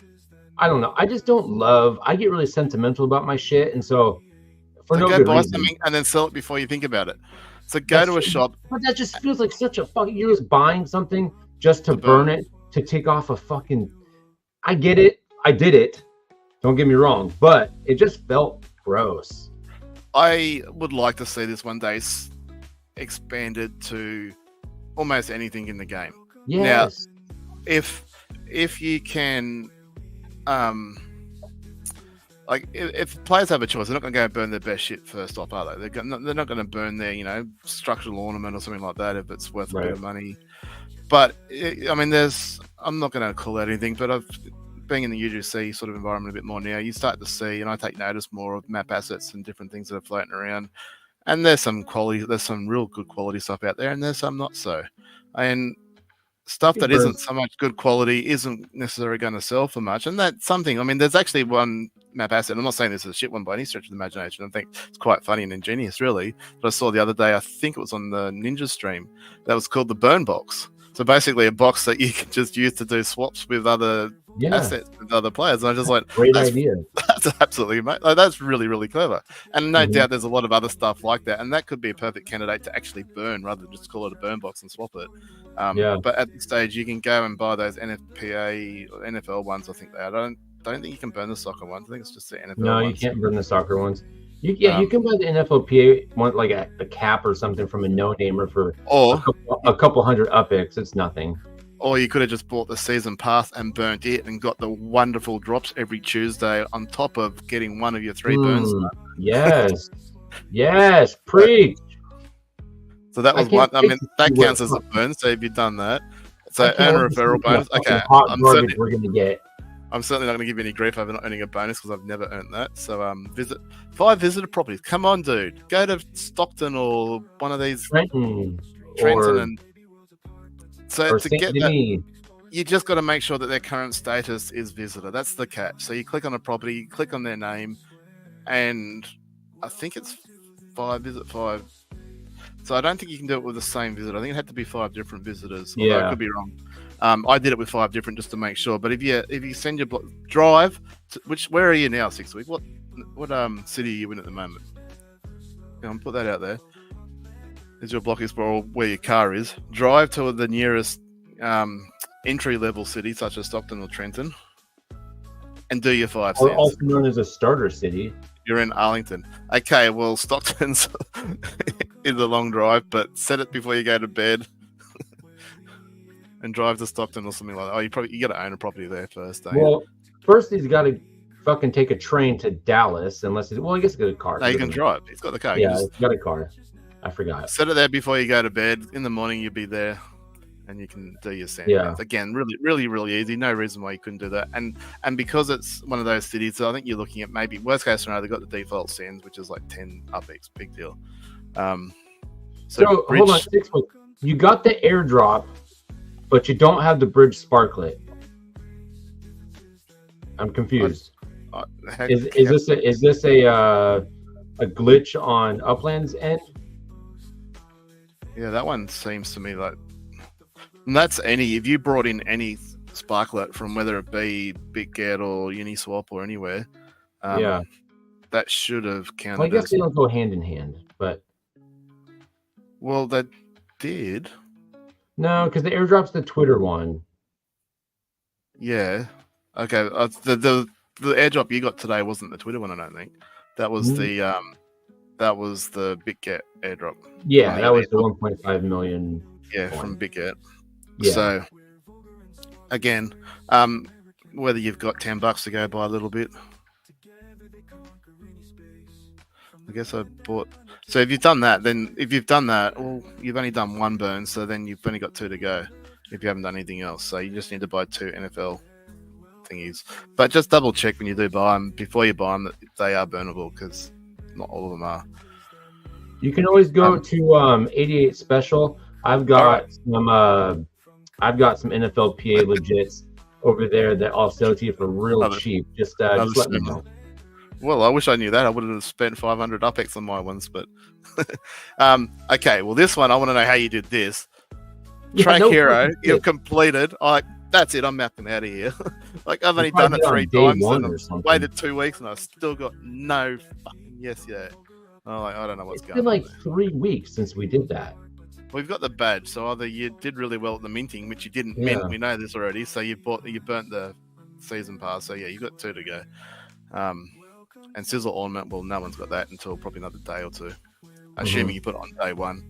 I don't know, I just don't love, I get really sentimental about my shit. And so for no good buy reason. Something and then sell it before you think about it. So go to a shop. But that just feels like such a fucking, you're just buying something just to burn it, to take off a fucking, I get it. I did it. Don't get me wrong, but it just felt gross. I would like to see this one day expanded to almost anything in the game. Yes. Now, if you can, like if players have a choice, they're not going to go burn their best shit first off, are they? They're not going to burn their, structural ornament or something like that if it's worth a bit of money. But I mean, I'm not going to call out anything, but being in the UGC sort of environment a bit more now, you start to see, and I take notice more of map assets and different things that are floating around. And there's some quality, there's some real good quality stuff out there, and there's some not so. And stuff that isn't so much good quality isn't necessarily going to sell for much. And that's something. I mean, there's actually one map asset. I'm not saying this is a shit one by any stretch of the imagination. I think it's quite funny and ingenious, really. But I saw the other day, I think it was on the Ninja stream, that was called the Burn Box. So basically, a box that you can just use to do swaps with other assets with other players. And I just like, great idea. That's absolutely amazing. Like, that's really, really clever. And no doubt there's a lot of other stuff like that. And that could be a perfect candidate to actually burn rather than just call it a burn box and swap it. But at this stage, you can go and buy those NFPA or NFL ones. I think they are. I don't think you can burn the soccer ones. I think it's just the NFL. No, ones. You can't burn the soccer ones. You can buy the NFLPA one, like a cap or something from a no-namer for a couple hundred UpX. It's nothing. Or you could have just bought the season pass and burnt it and got the wonderful drops every Tuesday on top of getting one of your 3 burns. Yes. Yes. Preach. So that was one. I mean, that counts as a burn. So if you've done that, so earn a referral bonus. Okay, I'm certainly not going to give you any grief over not earning a bonus because I've never earned that. So visit 5 visitor properties. Come on, dude. Go to Stockton or one of these Trenton and so to get that, you just got to make sure that their current status is visitor. That's the catch. So you click on a property, you click on their name, and I think it's 5. Visit 5. So I don't think you can do it with the same visitor. I think it had to be 5 different visitors. Although I could be wrong. I did it with 5 different just to make sure. But if you send your drive, where are you now? 6 weeks. What city are you in at the moment? Put that out there. Is your block explorer where your car is? Drive to the nearest entry level city, such as Stockton or Trenton, and do your 5 cents. Also known as a starter city. You're in Arlington. Okay, well, Stockton's is a long drive, but set it before you go to bed and drive to Stockton or something like that. Oh, you got to own a property there first. Well, first he's got to fucking take a train to Dallas, I guess he's got a car. No, you can drive. He's got the car. Yeah, he's got a car. I forgot. Set it there before you go to bed. In the morning, you'll be there. And you can do your sand. Yeah. Again, really, really, really easy. No reason why you couldn't do that. And because it's one of those cities, so I think you're looking at maybe worst case scenario, they've got the default sands, which is like 10 UpX, big deal. So hold on, 6 weeks. You got the airdrop, but you don't have the bridge sparklet. I'm confused. Is this a glitch on Upland's end? Yeah, that one seems to me like. And that's if you brought in any sparklet from whether it be BitGet or Uniswap or anywhere, that should have counted. Well, I guess they don't go hand in hand, but. Well, they did. No, because the airdrop's the Twitter one. Yeah. Okay. The airdrop you got today wasn't the Twitter one, I don't think. That was the BitGet airdrop. Yeah, that was the 1.5 million. Yeah, from BitGet. Yeah. So again, whether you've got $10 to go by a little bit, I guess I bought. So if you've done that, well, you've only done 1 burn, so then you've only got 2 to go. If you haven't done anything else, so you just need to buy 2 NFL thingies. But just double check when you do buy them before you buy them that they are burnable, because not all of them are. You can always go to 88 Special. I've got some NFLPA legits over there that I'll sell to you for real cheap. Just let me know. Well, I wish I knew that. I would have spent 500 UpX on my ones, but okay. Well, this one I want to know how you did this. Track Hero, you've completed. That's it. I'm mapping out of here. Like I've only done it 3 times, and I've waited 2 weeks, and I've still got no fucking yes yet. I don't know what's going on. It's been like 3 weeks since we did that. We've got the badge, so either you did really well at the minting, which you didn't mint. We know this already. So you burnt the season pass. So yeah, you got 2 to go. And Sizzle Ornament, well, no one's got that until probably another day or 2, assuming you put it on day 1.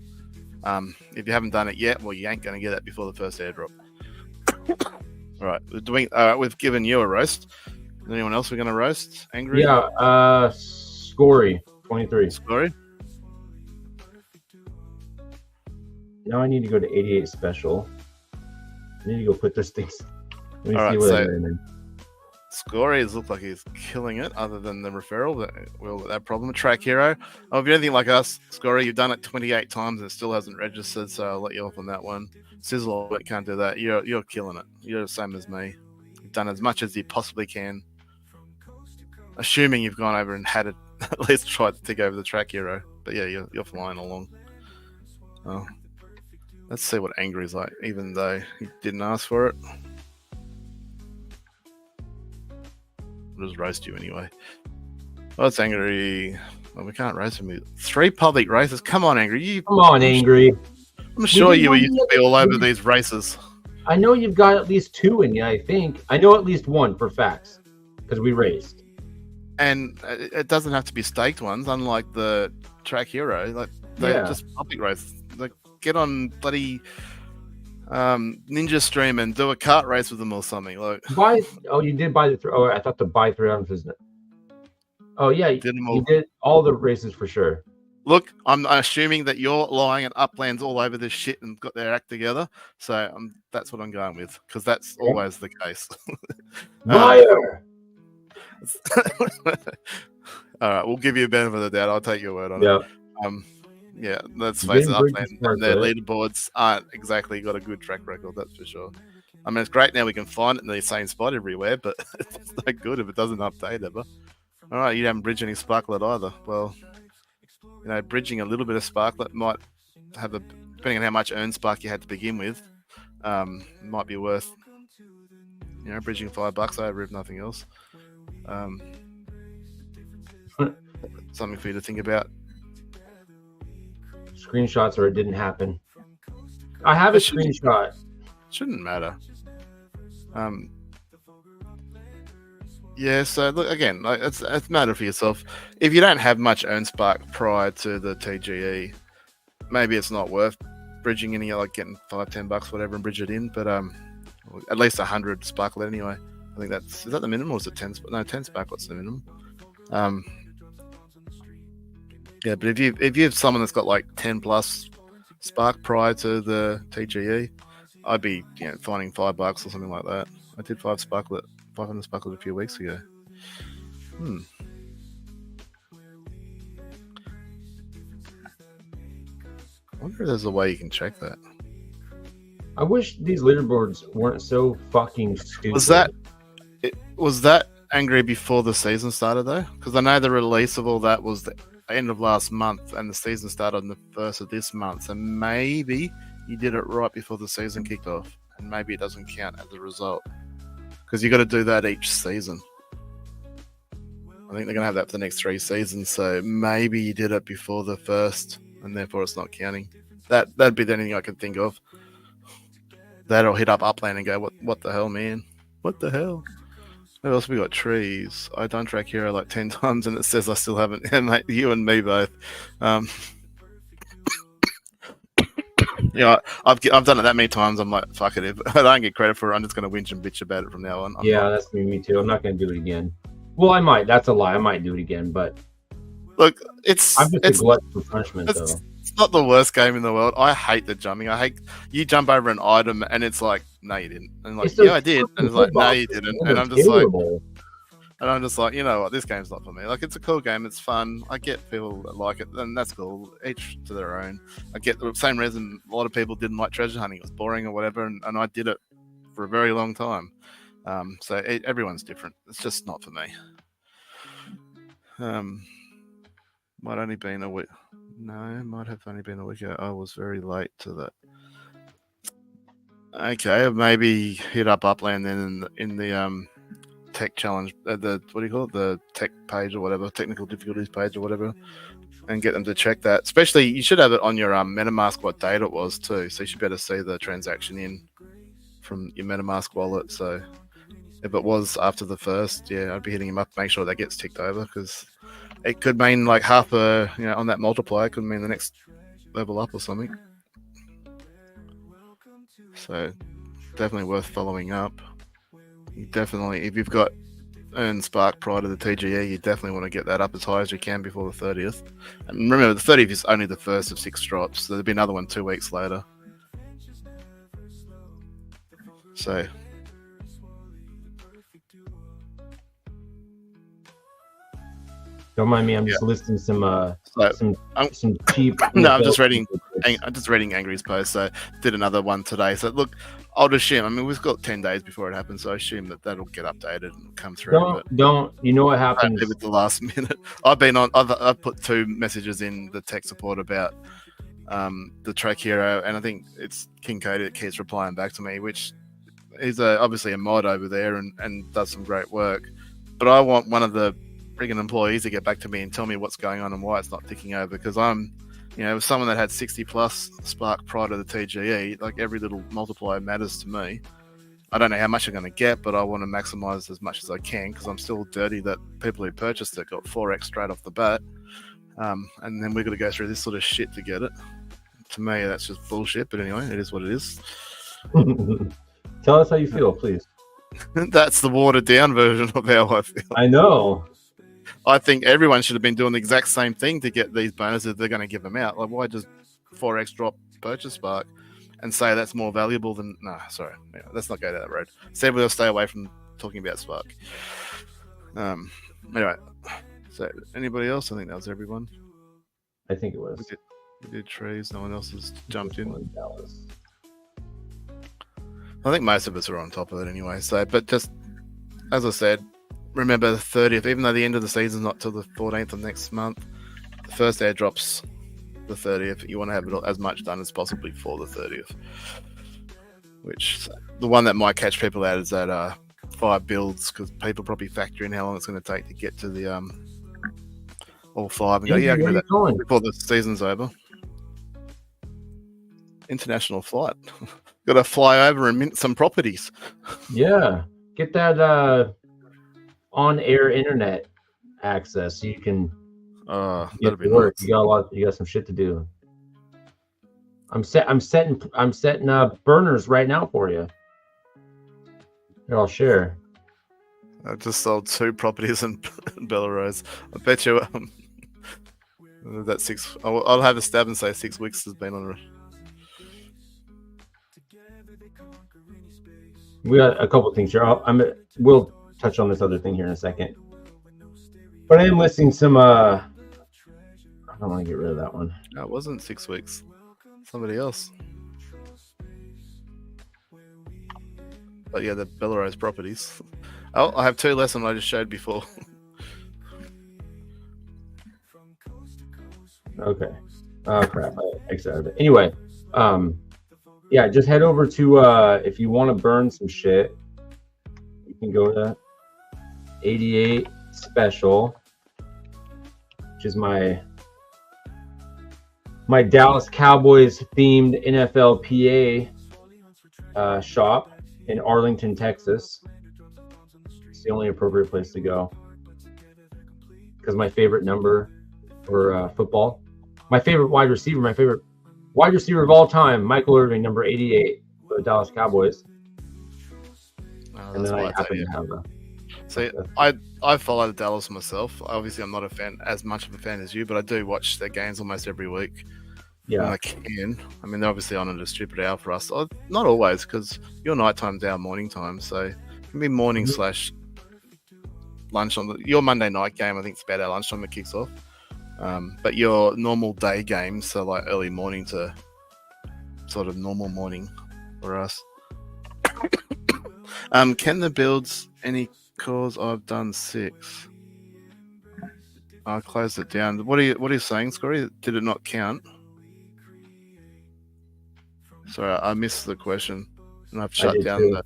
If you haven't done it yet, well, you ain't going to get that before the first airdrop. All right, we've given you a roast. Is anyone else we're going to roast? Angry? Yeah, Scory 23. Scory. Now I need to go to 88 Special. I need to go put this thing. Let me see what Scories look like he's killing it, other than the referral. But we'll that problem. Track Hero. Oh, if you're anything like us, Scory, you've done it 28 times and it still hasn't registered, so I'll let you off on that one. Sizzle can't do that. You're killing it. You're the same as me. You've done as much as you possibly can. Assuming you've gone over and had it, at least tried to take over the Track Hero. But yeah, you're flying along. Oh. Let's see what Angry's like, even though he didn't ask for it. I'll just roast you anyway. Oh, it's Angry. Well, we can't roast him. 3 public races. Come on, Angry. Come on, Angry. I'm sure you used to be all over these races. I know you've got at least 2 in you, I think. I know at least 1 for facts, because we raced. And it doesn't have to be staked ones, unlike the Track Hero. Like, they're just public races. Like, get on bloody Ninja Stream and do a kart race with them or something. Like, you did buy the I thought the buy 3 items, isn't it? Oh yeah, you did all the races for sure. Look, I'm assuming that you're lying and Upland's all over this shit and got their act together. So that's what I'm going with, because that's always the case. Liar! All right, we'll give you a benefit of the doubt. I'll take your word on it. Yeah, let's face it, Upland and their leaderboards aren't exactly got a good track record, that's for sure. I mean, it's great now we can find it in the same spot everywhere, but it's not good if it doesn't update ever. All right, you haven't bridged any Sparklet either. Well, you know, bridging a little bit of Sparklet might have depending on how much earned spark you had to begin with, might be worth, you know, bridging $5 over if nothing else. Something for you to think about. Screenshots or it didn't happen. I have a screenshot. Shouldn't matter. Yeah, so look again, like it's a matter for yourself. If you don't have much earned spark prior to the TGE, maybe it's not worth bridging any, like getting $5-10 whatever and bridge it in. But at least 100 sparklet anyway. I think is that the minimum, or is it 10? No, 10 sparklet's the minimum. Yeah, but if you have someone that's got like 10+ spark prior to the TGE, I'd be finding $5 or something like that. I did 500 sparklet a few weeks ago. I wonder if there's a way you can check that. I wish these leaderboards weren't so fucking stupid. Was that Angry before the season started though? Because I know the release of all that was the end of last month, and the season started on the 1st of this month. So maybe you did it right before the season kicked off, and maybe it doesn't count as a result. Because you got to do that each season. I think they're going to have that for the next 3 seasons. So maybe you did it before the 1st, and therefore it's not counting. That'd be the only thing I could think of. That'll hit up Upland and go, what the hell, man? What the hell? What else we got? Trees. I done Track Hero like 10 times, and it says I still haven't. Yeah, mate, you and me both. I've done it that many times. I'm like, fuck it. If I don't get credit for it, I'm just going to whinge and bitch about it from now on. That's me too. I'm not going to do it again. Well, I might. That's a lie. I might do it again, but look, I'm just a glutton for punishment, though. It's not the worst game in the world. I hate the jumping. I hate you jump over an item and it's like, no, you didn't. And like, yeah, I did. And it's like, no, you didn't. And I'm just like, you know what? This game's not for me. Like, it's a cool game. It's fun. I get people that like it, and that's cool. Each to their own. I get the same reason a lot of people didn't like treasure hunting. It was boring or whatever, and I did it for a very long time. So everyone's different. It's just not for me. Might only been a week. No, might have only been a week ago. I was very late to that. Okay, maybe hit up Upland then in the tech challenge, the what do you call it? The tech page or whatever, technical difficulties page or whatever, and get them to check that. Especially, you should have it on your MetaMask what date it was too, so you should be able to see the transaction in from your MetaMask wallet. So if it was after the 1st, I'd be hitting him up, make sure that gets ticked over, because it could mean like half a, on that multiplier, could mean the next level up or something. So definitely worth following up. You definitely, if you've got earned spark prior to the TGE, you definitely want to get that up as high as you can before the 30th. And remember, the 30th is only the first of 6 drops, so there'll be another one 2 weeks later. So Don't mind me. I'm just listing some So, I'm- cheap. No, I'm just NFL reading. picks. I'm just reading Angry's post. So did another one today. So look, I'll assume. I mean, we've got 10 days before it happens, so I assume that that'll get updated and come through. Don't. You know what Don't happens? leave it the last minute. I've put 2 messages in the tech support about the Track Hero, and I think it's King Cody that keeps replying back to me, which is obviously a mod over there and does some great work. But I want one of the friggin' employees to get back to me and tell me what's going on and why it's not ticking over, because I'm, someone that had 60 plus Spark prior to the TGE, like every little multiplier matters to me. I don't know how much I'm going to get, but I want to maximize as much as I can, because I'm still dirty that people who purchased it got 4x straight off the bat. And then we've got to go through this sort of shit to get it. To me, that's just bullshit, but anyway, it is what it is. Tell us how you feel, please. That's the watered down version of how I feel. I know. I think everyone should have been doing the exact same thing to get these bonuses. They're going to give them out. Like, why just 4x drop purchase Spark and say that's more valuable than... No, sorry. Yeah, let's not go down that road. Said we'll stay away from talking about Spark. Anyway, so anybody else? I think that was everyone. I think it was. We did trees. No one else has jumped in. Dallas. I think most of us are on top of it anyway. So, but just as I said, remember the 30th, even though the end of the season's not till the 14th of next month, the first airdrop's the 30th. You want to have it as much done as possibly for the 30th. Which the one that might catch people out is that 5 builds, because people probably factor in how long it's going to take to get to the all 5 and go, yeah, I can do that before the season's over. International flight. Got to fly over and mint some properties. Yeah, get that on-air internet access so you can that'd be work. nice. You got some shit to do. I'm setting burners right now for you. Here, I'll share. I just sold 2 properties in Belarus. I bet you that 6. I'll have a stab and say 6 weeks has been on. We got a couple things here. We'll touch on this other thing here in a second. But I am listing some. I don't want to get rid of that one. No, it wasn't 6 weeks. Somebody else. But yeah, the Belarus properties. Oh, I have 2 less than I just showed before. Okay. Oh crap! I exited it. Anyway, yeah, just head over to if you want to burn some shit, you can go to 88 Special, which is my Dallas Cowboys themed NFL PA shop in Arlington, Texas. It's the only appropriate place to go because my favorite number for football, my favorite wide receiver of all time, Michael Irving, number 88 for the Dallas Cowboys. And then I happen to have a. See, I follow Dallas myself. Obviously, I'm not as much of a fan as you, but I do watch their games almost every week. Yeah, when I can. I mean, they're obviously on at a stupid hour for us. Not always, because your night time's our morning time, so it can be morning / lunch on your Monday night game. I think it's about our lunchtime it kicks off. But your normal day games, so like early morning to sort of normal morning for us. Can the builds any cause I've done 6? I closed it down. What are you saying, Scotty? Did it not count? Sorry, I missed the question, and I've shut down too. that.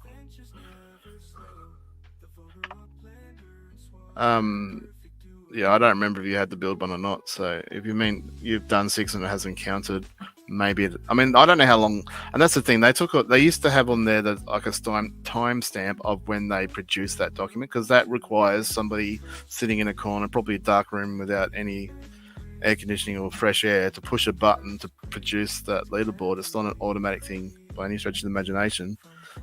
Yeah, I don't remember if you had the build one or not. So if you mean you've done 6 and it hasn't counted, maybe. I mean, I don't know how long. And that's the thing. They used to have on there that like a timestamp of when they produced that document, because that requires somebody sitting in a corner, probably a dark room without any air conditioning or fresh air, to push a button to produce that leaderboard. It's not an automatic thing by any stretch of the imagination.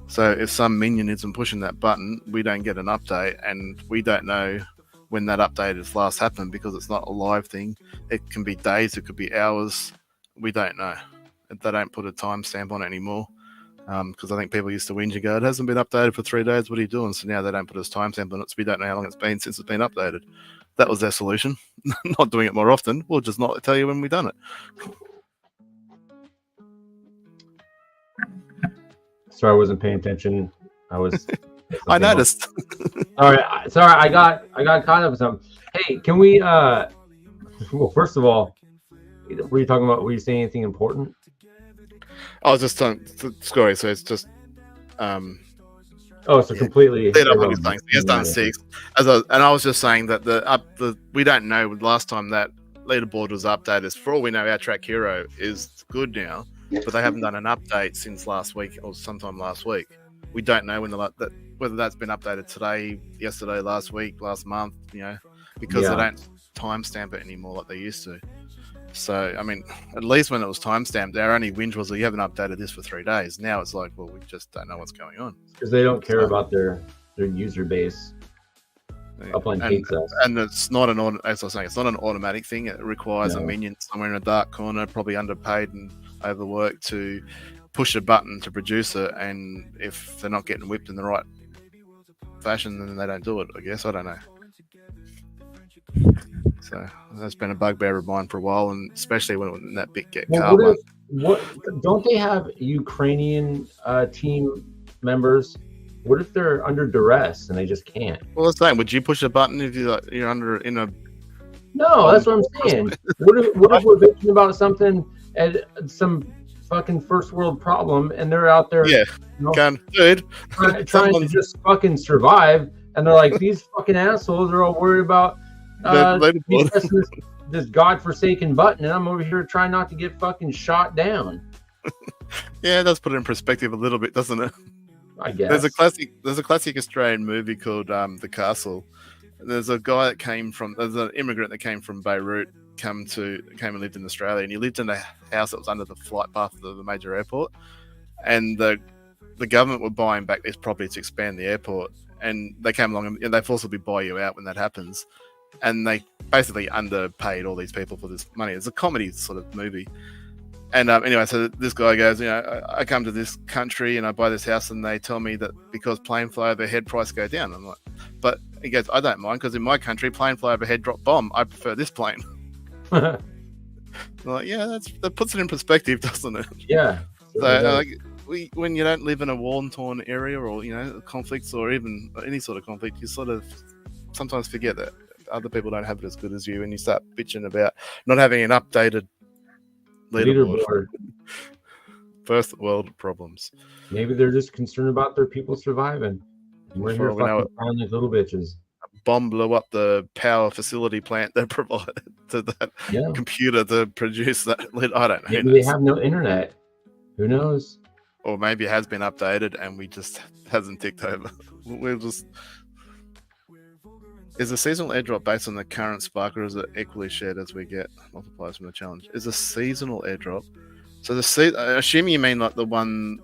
So if some minion isn't pushing that button, we don't get an update, and we don't know when that update has last happened because it's not a live thing. It can be days, it could be hours. We don't know. They don't put a timestamp on it anymore, because I think people used to whinge and go, it hasn't been updated for 3 days, what are you doing? So now they don't put a timestamp on it, so we don't know how long it's been since it's been updated. That was their solution. Not doing it more often. We'll just not tell you when we've done it. Sorry, I wasn't paying attention. I was. I noticed. All right, sorry, I got caught up with something. Hey, can we? Well, first of all, were you talking about? Were you saying anything important? I was just telling Scory, so it's just Oh, so completely. cleared up what he's saying. He has done 6. And I was just saying that we don't know. Last time that leaderboard was updated, for all we know, our Track Hero is good now, but they haven't done an update since last week or sometime last week. We don't know whether that's been updated today, yesterday, last week, last month. Because they don't timestamp it anymore like they used to. So, I mean, at least when it was timestamped, our only whinge was that you haven't updated this for 3 days. Now it's like, well, we just don't know what's going on. Because they don't care about their user base. Upline hates us. And it's not as I was saying, it's not an automatic thing. It requires a minion somewhere in a dark corner, probably underpaid and overworked, to push a button to produce it. And if they're not getting whipped in the right fashion, then they don't do it, I guess. I don't know. So that's been a bugbear of mine for a while, and especially when that bit get cut. What don't they have Ukrainian team members? What if they're under duress and they just can't? Well, that's saying, would you push a button if you're under in a? No, that's what I'm saying. What if we're bitching about something and some fucking first world problem, and they're out there, going, dude, trying to just fucking survive, and they're like, these fucking assholes are all worried about this godforsaken button, and I'm over here trying not to get fucking shot down. Yeah, it does put it in perspective a little bit, doesn't it? I guess. There's a classic Australian movie called The Castle. There's an immigrant that came from Beirut, came and lived in Australia, and he lived in a house that was under the flight path of the major airport, and the government were buying back this property to expand the airport, and they came along and they forcibly buy you out when that happens. And they basically underpaid all these people for this money. It's a comedy sort of movie. And anyway, so this guy goes, I come to this country and I buy this house, and they tell me that because plane fly overhead price go down. I'm like, but he goes, I don't mind, because in my country, plane fly overhead drop bomb. I prefer this plane. I'm like, yeah, that puts it in perspective, doesn't it? Yeah. So when you don't live in a war-torn area, or conflicts, or even any sort of conflict, you sort of sometimes forget that other people don't have it as good as you, and you start bitching about not having an updated leaderboard. First world problems. Maybe they're just concerned about their people surviving. We're here fucking crying like little bitches. A bomb blew up the power facility plant they provided to that computer to produce that lead. I don't know. Maybe they have no internet. Who knows? Or maybe it has been updated and we just hasn't ticked over. We'll just. Is the seasonal airdrop based on the current spark, or is it equally shared as we get multipliers from the challenge? Is a seasonal airdrop. So I assume you mean like the one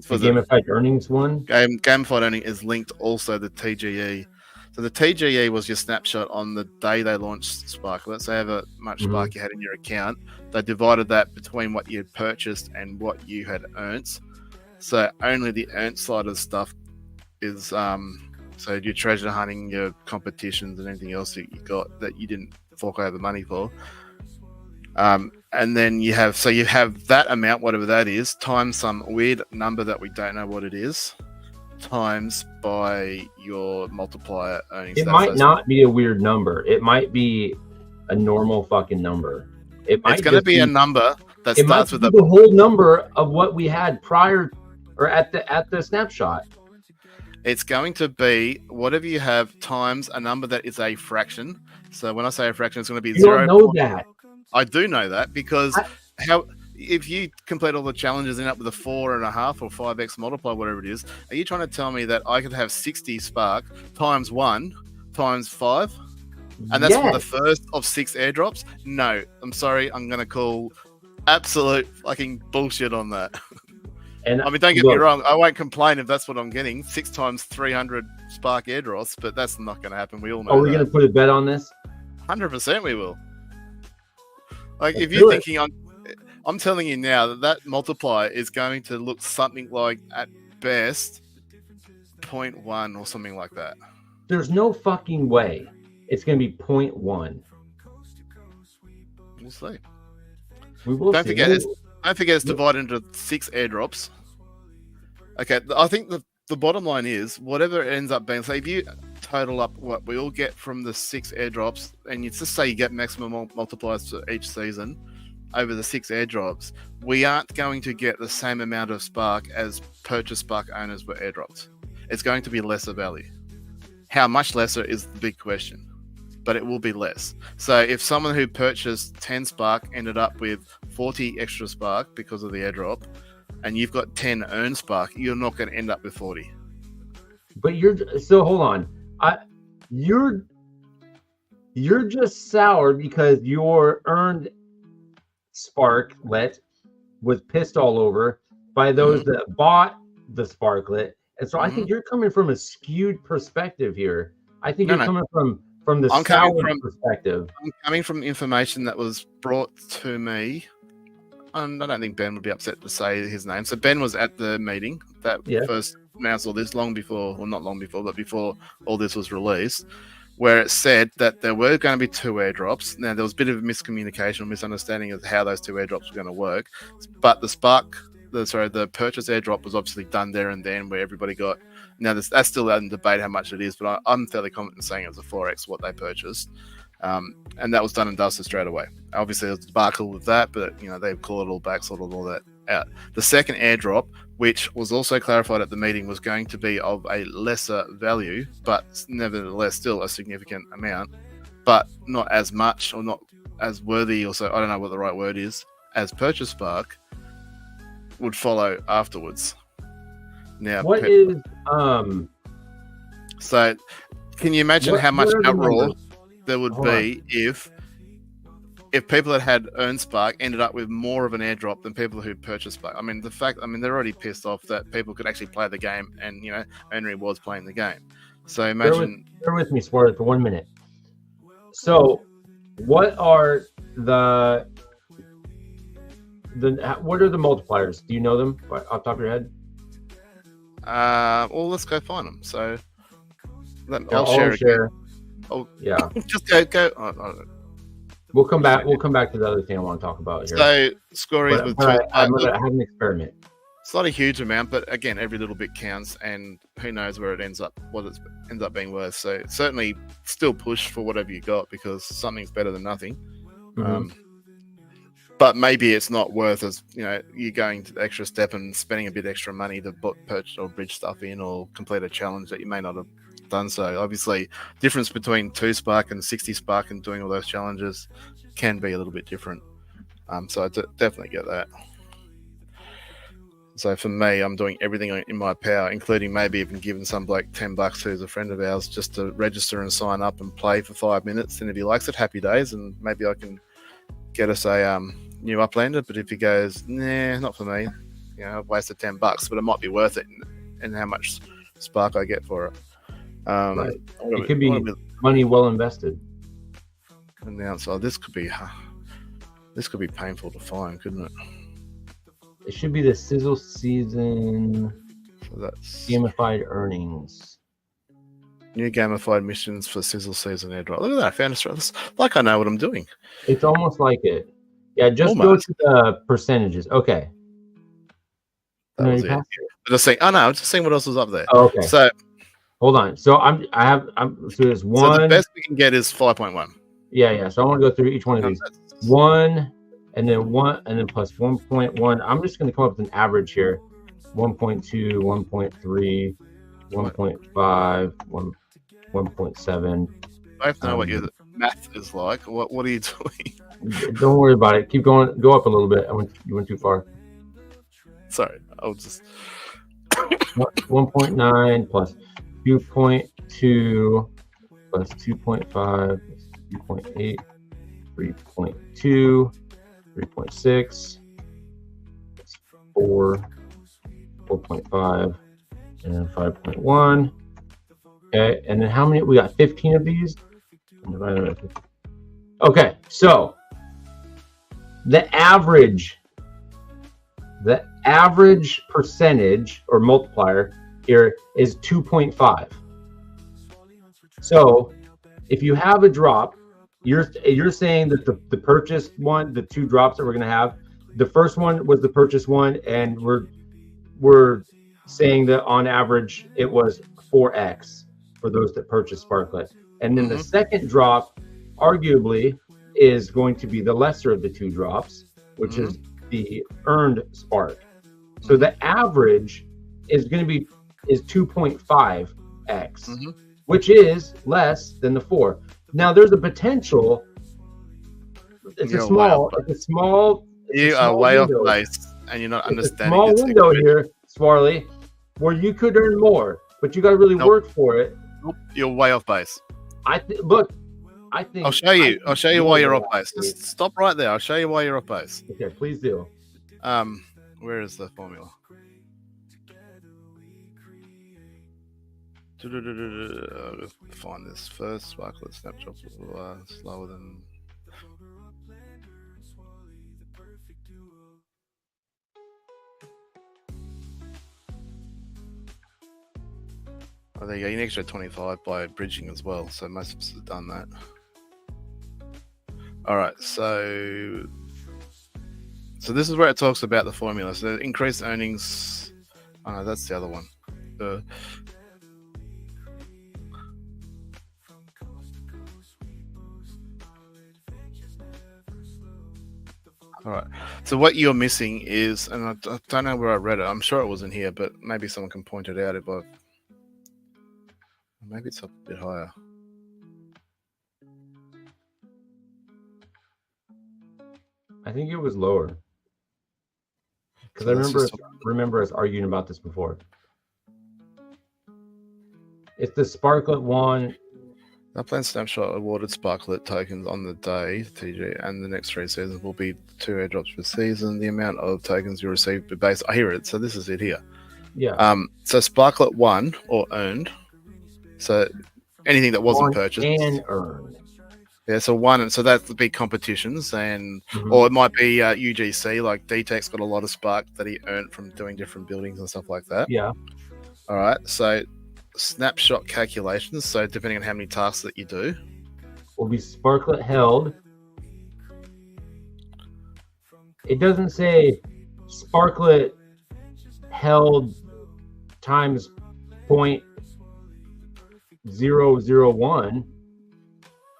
for the gamified earnings one? Gamified earning is linked also the TGE. So the TGE was your snapshot on the day they launched Spark. Let's say however much Spark you had in your account. They divided that between what you had purchased and what you had earned. So only the earned side of stuff is so your treasure hunting, your competitions, and anything else that you got that you didn't fork over money for. And then you have that amount, whatever that is, times some weird number that we don't know what it is, times by your multiplier earnings. It might not be a weird number. It might be a normal fucking number. It's going to be a number that starts with the whole number of what we had prior or at the snapshot. It's going to be whatever you have times a number that is a fraction. So when I say a fraction, it's going to be 0. You don't know that. I do know that because if you complete all the challenges and end up with a 4.5 or 5x multiply, whatever it is, are you trying to tell me that I could have 60 Spark times 1 times 5? And that's for the first of 6 airdrops? No, I'm sorry. I'm going to call absolute fucking bullshit on that. And I mean, don't get me wrong. I won't complain if that's what I'm getting. 6 times 300 Spark airdrops, but that's not going to happen. We all know. Are we going to put a bet on this? 100% we will. Like, if you're thinking, I'm telling you now that multiplier is going to look something like, at best, 0.1 or something like that. there's no fucking way it's going to be 0.1. We'll see. We will Don't see. forget, it's divided into 6 airdrops. Okay, I think the bottom line is whatever it ends up being. So if you total up what we all get from the 6 airdrops, and you just say you get maximum multipliers for each season over the 6 airdrops, we aren't going to get the same amount of Spark as purchase Spark owners were airdropped. It's going to be lesser value. How much lesser is the big question, but it will be less. So if someone who purchased 10 Spark ended up with 40 extra Spark because of the airdrop, and you've got 10 earned Spark, you're not going to end up with 40. But hold on. You're just sour because your earned Sparklet was pissed all over by those that bought the Sparklet. And so I think you're coming from a skewed perspective here. I think you're coming from the sour perspective. I'm coming from information that was brought to me. I don't think Ben would be upset to say his name. So Ben was at the meeting that first announced all this long before, or not long before, but before all this was released, where it said that there were going to be 2 airdrops. Now, there was a bit of a miscommunication or misunderstanding of how those 2 airdrops were going to work. But the purchase airdrop was obviously done there and then, where everybody got. Now, that's still out in debate how much it is, but I'm fairly confident in saying it was a 4x what they purchased. And that was done and dusted straight away. Obviously, there was a debacle with that, but they call it all back, sorted all that out. The second airdrop, which was also clarified at the meeting, was going to be of a lesser value, but nevertheless still a significant amount, but not as much or not as worthy, or so I don't know what the right word is, as Purchase Spark, would follow afterwards. Now, so can you imagine how much outroar there would be if people that had earned Spark ended up with more of an airdrop than people who purchased Spark? I mean, they're already pissed off that people could actually play the game and, earn rewards playing the game. So imagine. Bear with me, Spark, for 1 minute. So, what are the multipliers? Do you know them off the top of your head? Well, let's go find them. So, I'll share. Oh, yeah. Just go. We'll come back to the other thing I want to talk about here. So, Scories with I have an experiment. It's not a huge amount, but again, every little bit counts, and who knows where it ends up, what it ends up being worth. So, certainly, still push for whatever you got, because something's better than nothing. Mm-hmm. But maybe it's not worth as you going to the extra step and spending a bit extra money to purchase or bridge stuff in or complete a challenge that you may not have done so. Obviously, difference between 2 Spark and 60 Spark and doing all those challenges can be a little bit different. So I definitely get that. So for me, I'm doing everything in my power, including maybe even giving some bloke $10 who's a friend of ours just to register and sign up and play for 5 minutes. And if he likes it, happy days, and maybe I can get us a new Uplander. But if he goes, nah, not for me, I've wasted $10, but it might be worth it and how much Spark I get for it. Right. It could be money well invested. And the outside, this could be painful to find, couldn't it? It should be the Sizzle Season. So that's gamified earnings. New gamified missions for Sizzle Season airdrop. Look at that! I found it. Like I know what I'm doing. It's almost like it. Yeah, just almost. Go to the percentages. Okay. That was it. Just saying. Oh no, I'm just seeing what else was up there. Oh, okay. So. Hold on. So so there's one. So the best we can get is 5.1. Yeah. So I want to go through each one of these. 1, and then 1, and then plus 1.1. I'm just going to come up with an average here. 1.2, 1.3, 1.5, 1.7. I have to know what your math is like. What are you doing? Don't worry about it. Keep going. Go up a little bit. You went too far. Sorry. I'll just 1.9 plus 2.2 plus 2.5 plus 2.8, 3.2, 3.6, 4, 4.5, and then 5.1. Okay, and then how many? We got 15 of these. Okay, so the average percentage or multiplier here is 2.5. So if you have a drop, you're saying that the purchased one, the 2 drops that we're gonna have, the first one was the purchased one, and we're saying that on average it was 4x for those that purchased Sparklet. And then the second drop arguably is going to be the lesser of the 2 drops, which is the earned spark. So the average is going to be 2.5x, which is less than the 4. Now there's a potential. It's a small. You are way off base, and you're not understanding. Small window here, Swarley, where you could earn more, but you got to really work for it. Nope, you're way off base. I think I'll show you. I'll show you why you're off base. Just stop right there. I'll show you why you're off base. Okay, please do. Where is the formula? I'll find this first. Sparklet snapshot slower than. Oh, there you go. You need extra 25 by bridging as well. So most of us have done that. All right. So this is where it talks about the formula. So increased earnings. Oh no, that's the other one. All right. So what you're missing is, and I don't know where I read it. I'm sure it wasn't here, but maybe someone can point it out if I. Maybe it's up a bit higher. I think it was lower. Because I remember us arguing about this before. It's the Sparklet one. Our planned snapshot awarded Sparklet tokens on the day, TG, and the next 3 seasons will be 2 airdrops per season. The amount of tokens you receive based. I hear it. So this is it here. Yeah. So Sparklet won or earned. So anything that wasn't purchased and earned. Yeah, so one, and so that would be competitions, and or it might be UGC. Like D-Tech's got a lot of spark that he earned from doing different buildings and stuff like that. Yeah. All right. So snapshot calculations. So depending on how many tasks that you do, will be Sparklet held. It doesn't say Sparklet held times 0.001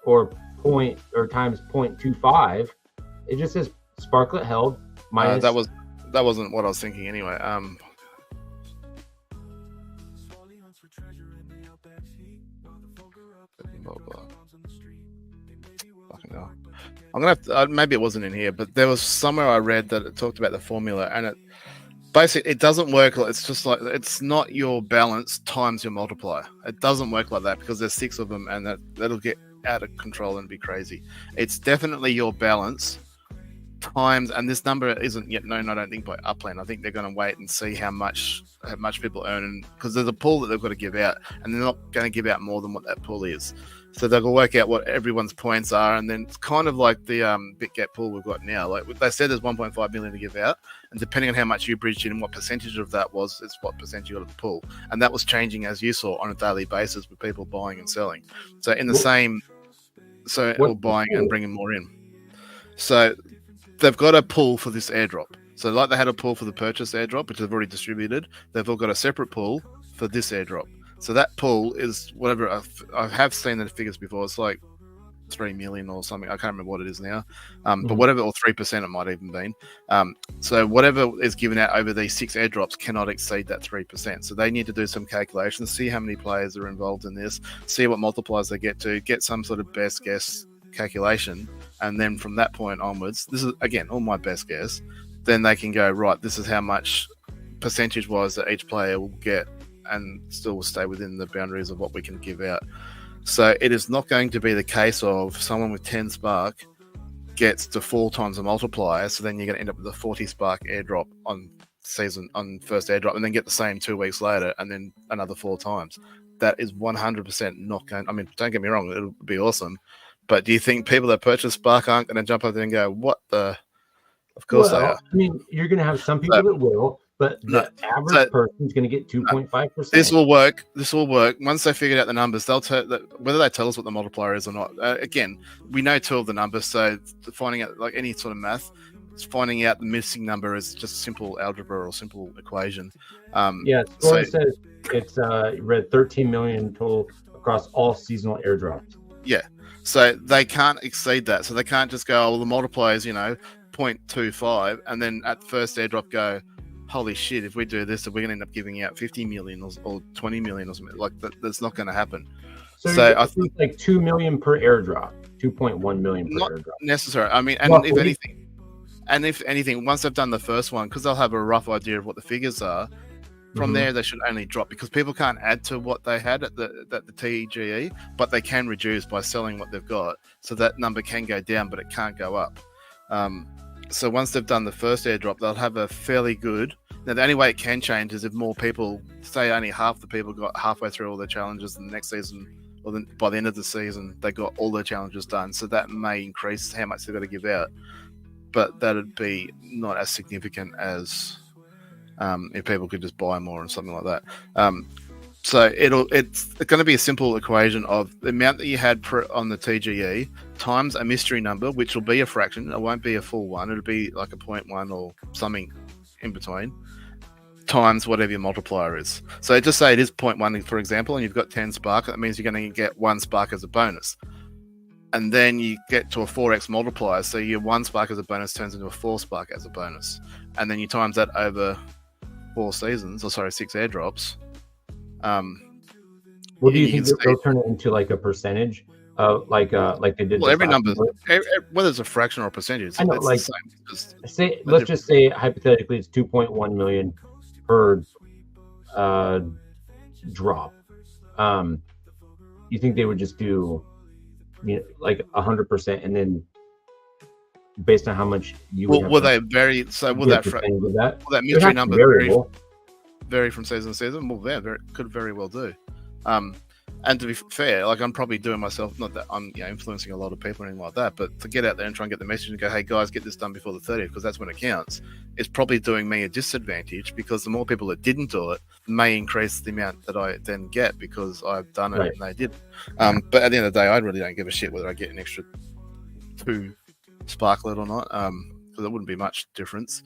or times 0.25. It just says Sparklet held minus. That wasn't what I was thinking anyway. Fucking hell. I'm gonna have to, maybe it wasn't in here, but there was somewhere I read that it talked about the formula, and it basically, it doesn't work. It's just like, it's not your balance times your multiplier. It doesn't work like that because there's 6 of them, and that'll get out of control and be crazy. It's definitely your balance times, and this number isn't yet known, I don't think, by Upland. I think they're going to wait and see how much people earn, because there's a pool that they've got to give out, and they're not going to give out more than what that pool is. So they'll work out what everyone's points are, and then it's kind of like the BitGet pool we've got now. Like they said, there's 1.5 million to give out, and depending on how much you bridged in and what percentage of that was, it's what percentage you got of the pool. And that was changing, as you saw, on a daily basis with people buying and selling. So in the same, or buying and bringing more in. So they've got a pool for this airdrop. So like they had a pool for the purchase airdrop, which they've already distributed, they've all got a separate pool for this airdrop. So that pool is whatever, I have seen the figures before. It's like 3 million or something. I can't remember what it is now. But whatever, or 3% it might even been. So whatever is given out over these 6 airdrops cannot exceed that 3%. So they need to do some calculations, see how many players are involved in this, see what multipliers they get some sort of best guess calculation. And then from that point onwards, this is, again, all my best guess, then they can go, right, this is how much percentage-wise that each player will get, and still will stay within the boundaries of what we can give out. So it is not going to be the case of someone with 10 spark gets to 4 times the multiplier, so then you're going to end up with a 40 spark airdrop on first airdrop, and then get the same 2 weeks later, and then another 4 times. That is 100% not going. I mean, don't get me wrong, it'll be awesome, but do you think people that purchase Spark aren't going to jump up there and go, "What the"? Of course they are. I mean, you're going to have some people that will, But No. the average So- person's going to get 2.5%. This will work. This will work. Once they figured out the numbers, they'll tell whether they tell us what the multiplier is or not. Again, we know 2 of the numbers, so finding out like any sort of math, finding out the missing number is just simple algebra or simple equation. Yeah, Scoring says it's read 13 million total across all seasonal airdrops. So they can't exceed that. So they can't just go, oh, well, the multiplier is 0.25, and then at the first airdrop go, holy shit, if we do this, we're going to end up giving out 50 million or 20 million or something. Like that's not going to happen. So I think like 2 million per airdrop, 2.1 million per Not airdrop. necessary. I mean, and Well, if anything, once they've done the first one, because they'll have a rough idea of what the figures are, from Mhm. there they should only drop, because people can't add to what they had at the TGE, but they can reduce by selling what they've got. So that number can go down, but it can't go up. So once they've done the first airdrop, they'll have a fairly good. Now, the only way it can change is if more people, say only half the people got halfway through all their challenges in the next season, or then by the end of the season, they got all their challenges done. So that may increase how much they've got to give out. But that'd be not as significant as if people could just buy more or something like that. So it's going to be a simple equation of the amount that you had on the TGE times a mystery number, which will be a fraction. It won't be a full one. It'll be like a 0.1 or something in between, times whatever your multiplier is. So just say it is 0.1, for example, and you've got 10 spark. That means you're going to get 1 spark as a bonus. And then you get to a 4x multiplier. So your 1 spark as a bonus turns into a 4 spark as a bonus. And then you times that over 6 airdrops. What do you you think can they'll turn it into, like a percentage, like they did? Well, every last number, year? whether it's a fraction or a percentage, I know, it's like, the same. Just Let's just say hypothetically it's 2.1 million per drop. You think they would just do, like 100%, and then based on how much you would have will to they vary? So will get that percentage of that? will that It mystery has to number be variable. vary from season to season? Well, could very well do. And to be fair, like I'm probably doing myself, not that I'm influencing a lot of people or anything like that, but to get out there and try and get the message and go, hey guys, get this done before the 30th, because that's when it counts, it's probably doing me a disadvantage, because the more people that didn't do it may increase the amount that I then get because I've done it Right. and they did. But at the end of the day, I really don't give a shit whether I get an extra 2 sparklet or not, because it wouldn't be much difference.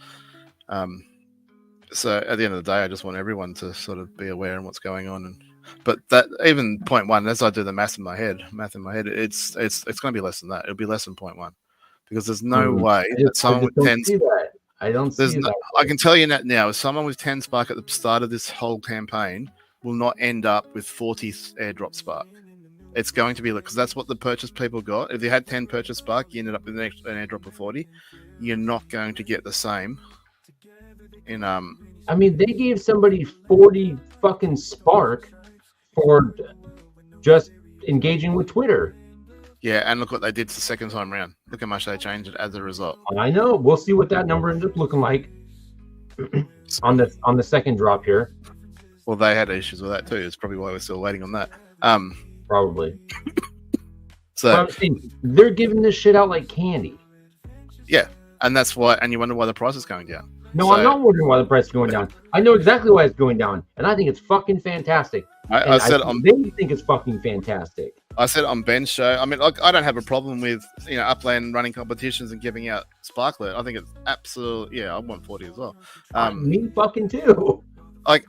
So at the end of the day, I just want everyone to sort of be aware of what's going on. But that even 0.1, as I do the math in my head, it's going to be less than that. It'll be less than 0.1, because there's no way that someone with 10. I don't see that. I can tell you that now. If someone with 10 spark at the start of this whole campaign will not end up with 40 airdrop spark. It's going to be, because that's what the purchase people got. If you had 10 purchase spark, you ended up with an airdrop of 40. You're not going to get the same. I mean, they gave somebody 40 fucking spark for just engaging with Twitter. Yeah, and look what they did the second time round. Look how much they changed it as a result. I know. We'll see what that number ends up looking like on the second drop here. Well, they had issues with that too. It's probably why we're still waiting on that. Probably. So But I'm saying, they're giving this shit out like candy. yeah, and that's why. And you wonder why the price is going down. No, So- I'm not wondering why the price is going down. I know exactly why it's going down, and I think it's fucking fantastic. I said they think it's fucking fantastic. I said on Ben's show. I mean, like, I don't have a problem with Upland running competitions and giving out Sparklet. I think it's absolutely I want 40 as well. Me fucking too. I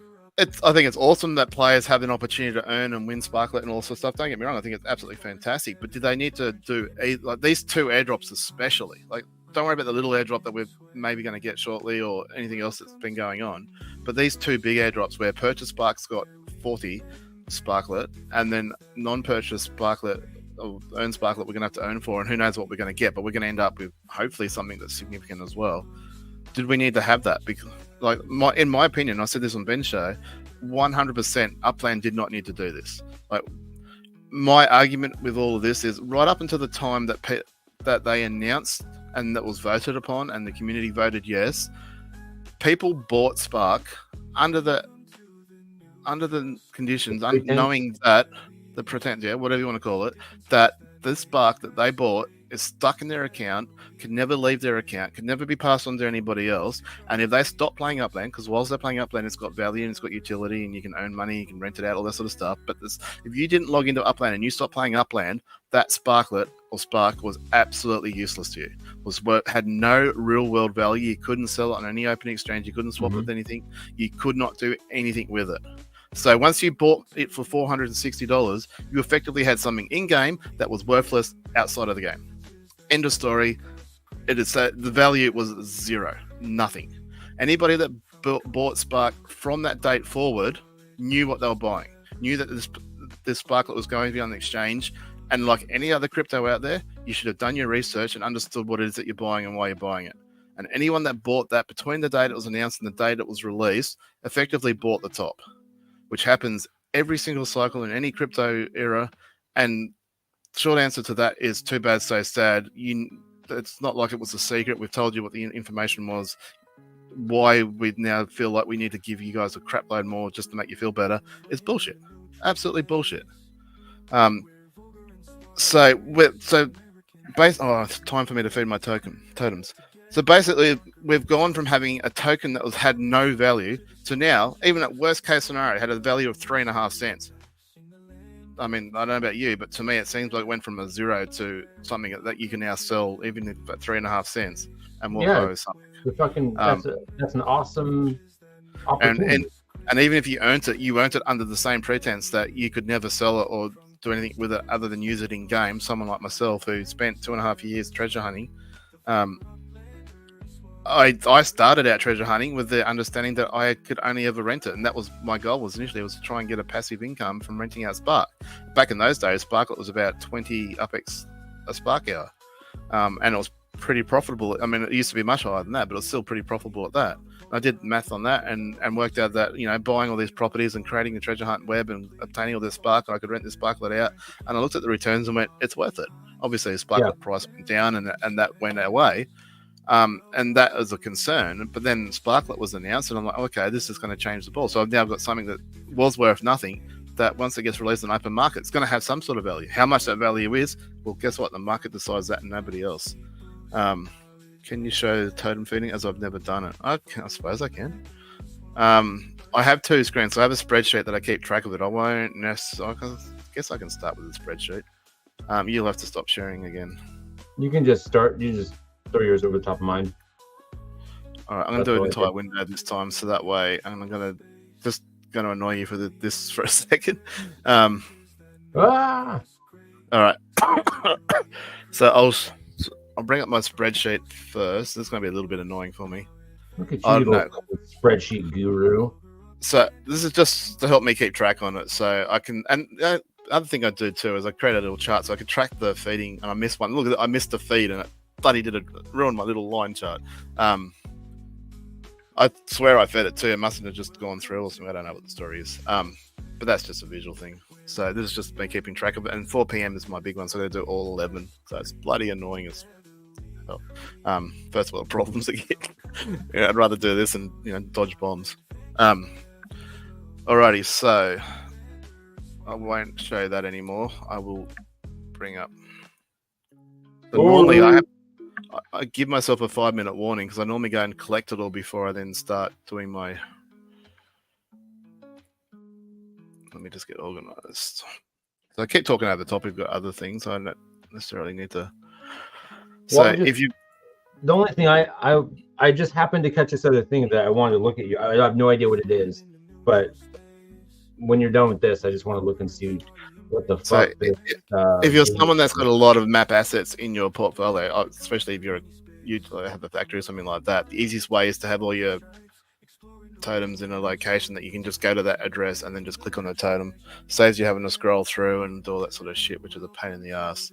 think it's awesome that players have an opportunity to earn and win Sparklet and all sorts of stuff. Don't get me wrong. I think it's absolutely fantastic. But do they need to do like these 2 airdrops especially? Like, don't worry about the little airdrop that we're maybe going to get shortly or anything else that's been going on. But these 2 big airdrops where purchase sparks got 40 Sparklet, and then non-purchase Sparklet or earn Sparklet we're going to have to earn for, and who knows what we're going to get, but we're going to end up with hopefully something that's significant as well. Did we need to have that? Because, like, in my opinion, I said this on Ben's show, 100% Upland did not need to do this. Like, my argument with all of this is right up until the time that they announced and that was voted upon and the community voted yes, people bought Spark under the conditions, knowing that the pretend, whatever you want to call it, that the Spark that they bought is stuck in their account, can never leave their account, can never be passed on to anybody else. And if they stop playing Upland, because whilst they're playing Upland, it's got value and it's got utility and you can earn money, you can rent it out, all that sort of stuff. But if you didn't log into Upland and you stopped playing Upland, that Sparklet or Spark was absolutely useless to you. Had no real world value. You couldn't sell it on any open exchange. You couldn't swap it with anything. You could not do anything with it. So once you bought it for $460, you effectively had something in game that was worthless outside of the game. End of story. The value was zero, nothing. Anybody that bought Spark from that date forward knew what they were buying, knew that this Sparklet was going to be on the exchange. And like any other crypto out there, you should have done your research and understood what it is that you're buying and why you're buying it. And anyone that bought that between the date it was announced and the date it was released effectively bought the top, which happens every single cycle in any crypto era. And short answer to that is too bad, so sad. It's not like it was a secret. We've told you what the information was. Why we now feel like we need to give you guys a crap load more just to make you feel better is bullshit. Absolutely bullshit. It's time for me to feed my totems. So basically, we've gone from having a token that had no value to now, even at worst case scenario, had a value of 3.5 cents. I mean, I don't know about you, but to me, it seems like it went from a zero to something that you can now sell, even if at 3.5 cents, and we'll owe something. That's an awesome opportunity. And even if you earned it under the same pretense that you could never sell it or do anything with it other than use it in game. Someone like myself who spent 2.5 years treasure hunting. I started out treasure hunting with the understanding that I could only ever rent it, and that was my goal. Was initially to try and get a passive income from renting out Spark. Back in those days, Sparklet was about 20 UpX a Spark hour, and it was pretty profitable. I mean, it used to be much higher than that, but it was still pretty profitable at that. I did math on that and worked out that, buying all these properties and creating the treasure hunt web and obtaining all this Spark, I could rent this Sparklet out. And I looked at the returns and went, it's worth it. Obviously, the Sparklet price went down and that went away. And that was a concern. But then Sparklet was announced and I'm like, okay, this is going to change the ball. So I've now got something that was worth nothing that once it gets released on open market, it's going to have some sort of value. How much that value is, well, guess what? The market decides that and nobody else. Can you show totem feeding as I've never done it? I suppose I can. I have two screens, so I have a spreadsheet that I keep track of it. I won't necessarily. I guess I can start with a spreadsheet. You'll have to stop sharing again. You can just start. You just throw yours over the top of mine. All right, I'm going to do an entire window this time, so that way, and I'm going to annoy you for this for a second. All right. So I'll bring up my spreadsheet first. This is going to be a little bit annoying for me. Look at you, little spreadsheet guru. So this is just to help me keep track on it. So I can, and the other thing I do too is I create a little chart so I can track the feeding. And I missed one. Look, I missed the feed, and it bloody ruined my little line chart. I swear I fed it too. It mustn't have just gone through or something. I don't know what the story is. But that's just a visual thing. So this is just me keeping track of it. And 4 p.m. is my big one, so I'm going to do all 11. So it's bloody annoying as hell. First world problems again. I'd rather do this and dodge bombs. Alrighty, so I won't show that anymore. I will bring up. But normally I give myself a 5-minute warning because I normally go and collect it all before I then start doing my. Let me just get organized. So I keep talking over the top. We've got other things. I don't necessarily need to. So the only thing I just happened to catch this other thing that I wanted to look at you. I have no idea what it is, but when you're done with this, I just want to look and see what the fuck. If you're someone that's got a lot of map assets in your portfolio, especially if you have a factory or something like that, the easiest way is to have all your totems in a location that you can just go to that address and then just click on the totem. Saves you having to scroll through and do all that sort of shit, which is a pain in the ass.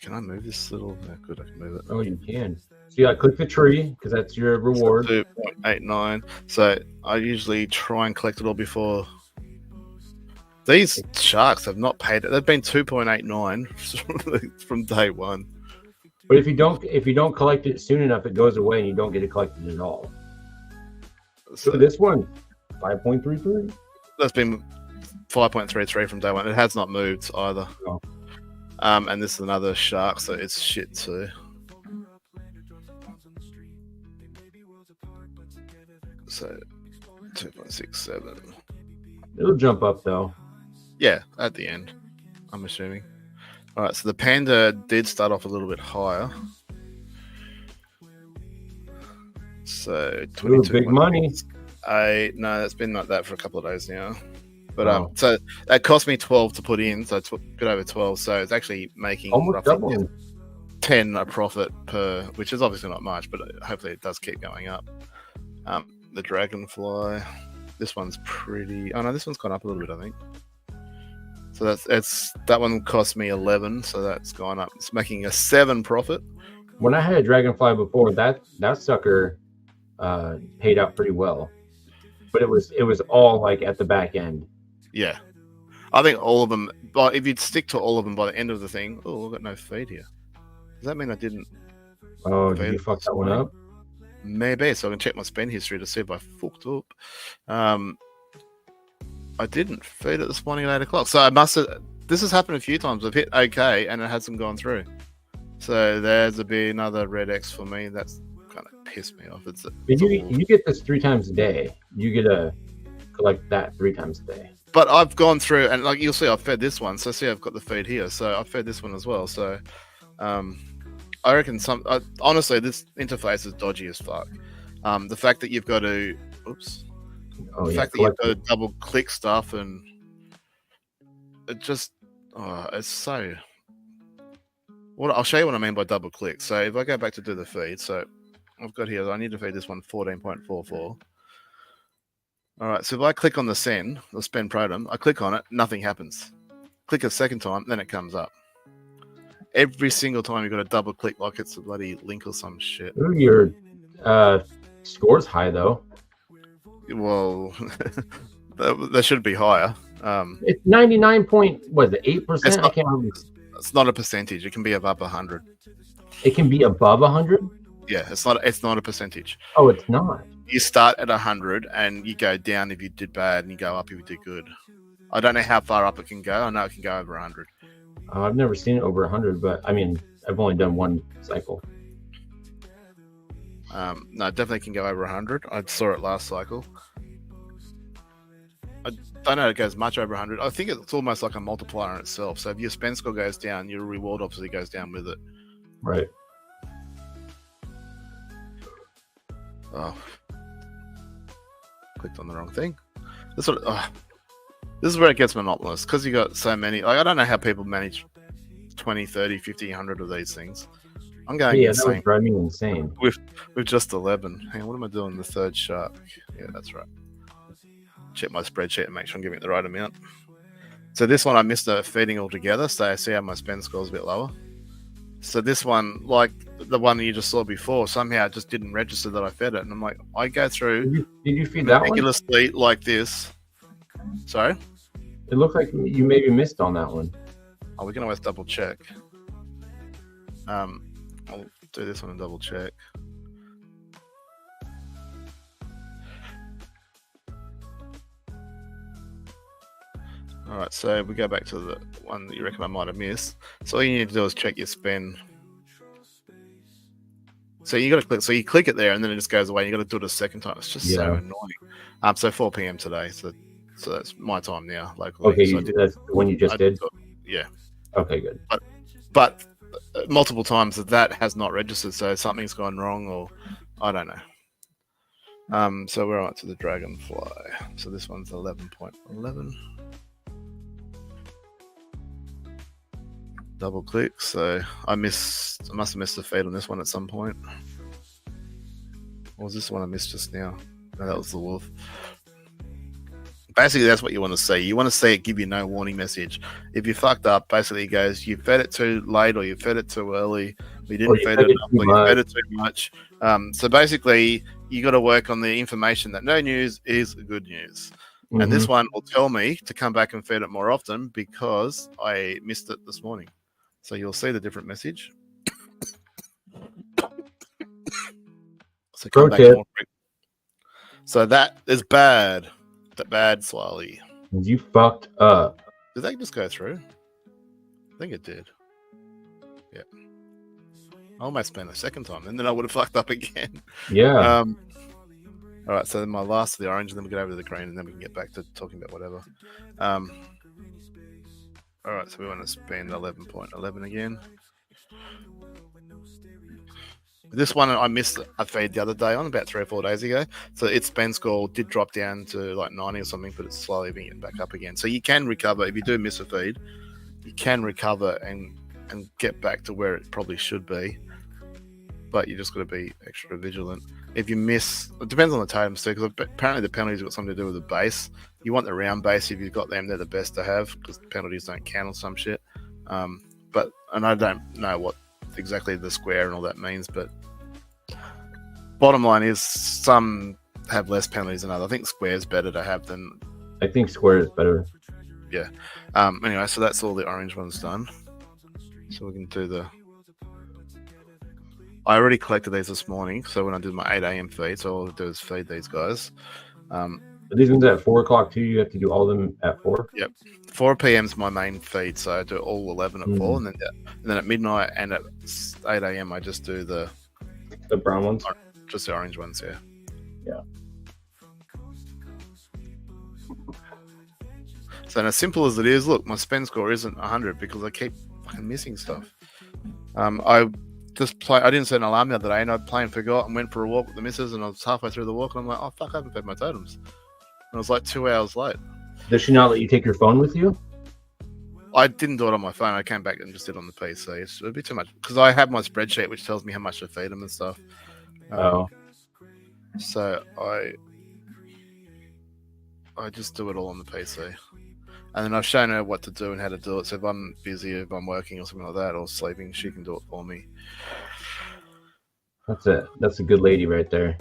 Can I move this little? No, good, I can move it. Oh, you can. So you got to click the tree because that's your reward. 2.89. So I usually try and collect it all before. These sharks have not paid it. They've been 2.89 from day one. But if you don't collect it soon enough, it goes away and you don't get it collected at all. So this one, 5.33. That's been 5.33 from day one. It has not moved either. And this is another shark, so it's shit too. So 2.67. It'll jump up though. Yeah, at the end, I'm assuming. All right, so the panda did start off a little bit higher. So 22 big money. No, that's been like that for a couple of days now. But Wow. so that cost me 12 to put in, so it's a bit over 12. So it's actually making Almost roughly double. 10 a profit per, which is obviously not much, but hopefully it does keep going up. The dragonfly, this one's pretty. Oh no, this one's gone up a little bit, I think. So that one cost me 11, so that's gone up. It's making a 7 profit. When I had a dragonfly before, that sucker paid out pretty well, but it was all like at the back end. Yeah, I think all of them. But if you'd stick to all of them by the end of the thing, oh, I've got no feed here. Does that mean I didn't? Oh, did you fuck that one up? Maybe. So I can check my spend history to see if I fucked up. I didn't feed it this morning at 8 o'clock. So I must have. This has happened a few times. I've hit OK and it hasn't gone through. So there's another red X for me. That's kind of pissed me off. You get this 3 times a day. You get to collect that 3 times a day. But I've gone through and like you'll see, I've fed this one. So see, I've got the feed here. So I've fed this one as well. So I reckon honestly, this interface is dodgy as fuck. The fact that you've got to, Oh, the fact that you've got to double click stuff and it just, it's so. I'll show you what I mean by double click. So if I go back to do the feed, so I've got here, I need to feed this one 14.44. All right, so if I click on the send, the spend protum, I click on it, nothing happens. Click a second time, then it comes up. Every single time you've got to double click like it's a bloody link or some shit. Ooh, your score's high though. Well, that should be higher. It's 99.8%. I can't remember. It's not a percentage. It can be above 100. It can be above 100. Yeah, it's not a percentage. Oh, it's not. You start at 100 and you go down if you did bad, and you go up if you did good. I don't know how far up it can go. I know it can go over 100. I've never seen it over 100, but I mean, I've only done one cycle. No, it definitely can go over 100. I saw it last cycle. I don't know if it goes much over 100. I think it's almost like a multiplier in itself. So if your spend score goes down, your reward obviously goes down with it. Right. Oh, clicked on the wrong thing. This is where it gets monotonous because you got so many. Like, I don't know how people manage 20, 30, 50, 100 of these things. I'm going Yeah, insane. that would drive me insane. With just 11. Hang on, what am I doing? The third shark. Yeah, that's right. Check my spreadsheet and make sure I'm giving it the right amount. So this one I missed a feeding altogether, so I see how my spend score is a bit lower. So this one, like the one you just saw before, somehow it just didn't register that I fed it. And I'm like, I go through Did you feed that one? meticulously like this. Sorry? It looked like you maybe missed on that one. Oh, we can always double check. I'll do this one and double check. All right, so we go back to the one that you reckon I might have missed. So all you need to do is check your spend. So you got to click. So you click it there, and then it just goes away. You got to do it a second time. It's just so annoying. So 4 p.m. today. So that's my time now locally. Okay, so that's the one you just did. Yeah. Okay, good. But multiple times that has not registered, so something's gone wrong, or I don't know. So we're on to the dragonfly. So this one's 11.11. Double click. So I must have missed the feed on this one at some point. Or was this one I missed just now? No, that was the wolf. Basically, that's what you want to see. You want to see it give you no warning message. If you fucked up, basically it goes, you fed it too late, or you fed it too early, we didn't feed it enough, or you fed it too much. So basically, you got to work on the information that no news is good news. Mm-hmm. And this one will tell me to come back and feed it more often because I missed it this morning. So you'll see the different message. So come back more. So that is bad. That bad, Swally. You fucked up. Did that just go through? I think it did. I almost spent a second time, and then I would have fucked up again. Yeah. All right, so then my last of the orange, and then we get over to the green, and then we can get back to talking about whatever. All right, so we want to spend 11.11 again. This one I missed a feed the other day on about 3 or 4 days ago. So its spend score did drop down to like 90 or something, but it's slowly being getting back up again. So you can recover if you do miss a feed. You can recover and get back to where it probably should be, but you just got to be extra vigilant. If you miss, it depends on the totems too, because apparently the penalties have got something to do with the base. You want the round base. If you've got them, they're the best to have because the penalties don't count on some shit. But I don't know what exactly the square and all that means, but bottom line is some have less penalties than others. I think square is better to have than. I think square is better. Yeah. Anyway, so that's all the orange ones done. So we can do the. I already collected these this morning, so when I did my 8 a.m. feed, so all I do is feed these guys. Are these ones at 4 o'clock too? You have to do all of them at 4? Yep. 4 p.m. is my main feed, so I do all 11 at 4, and then at midnight and at 8 a.m. I just do the brown ones? Just the orange ones, yeah. Yeah. So as simple as it is, look, my spend score isn't 100 because I keep fucking missing stuff. I didn't set an alarm the other day, and I played and forgot and went for a walk with the missus, and I was halfway through the walk, and I'm like, oh fuck, I haven't fed my totems. And I was like 2 hours late. Does she not let you take your phone with you? I didn't do it on my phone. I came back and just did it on the PC. It would be too much because I have my spreadsheet which tells me how much to feed them and stuff. So I just do it all on the PC. And then I've shown her what to do and how to do it. So if I'm busy, if I'm working or something like that, or sleeping, she can do it for me. That's it. That's a good lady right there.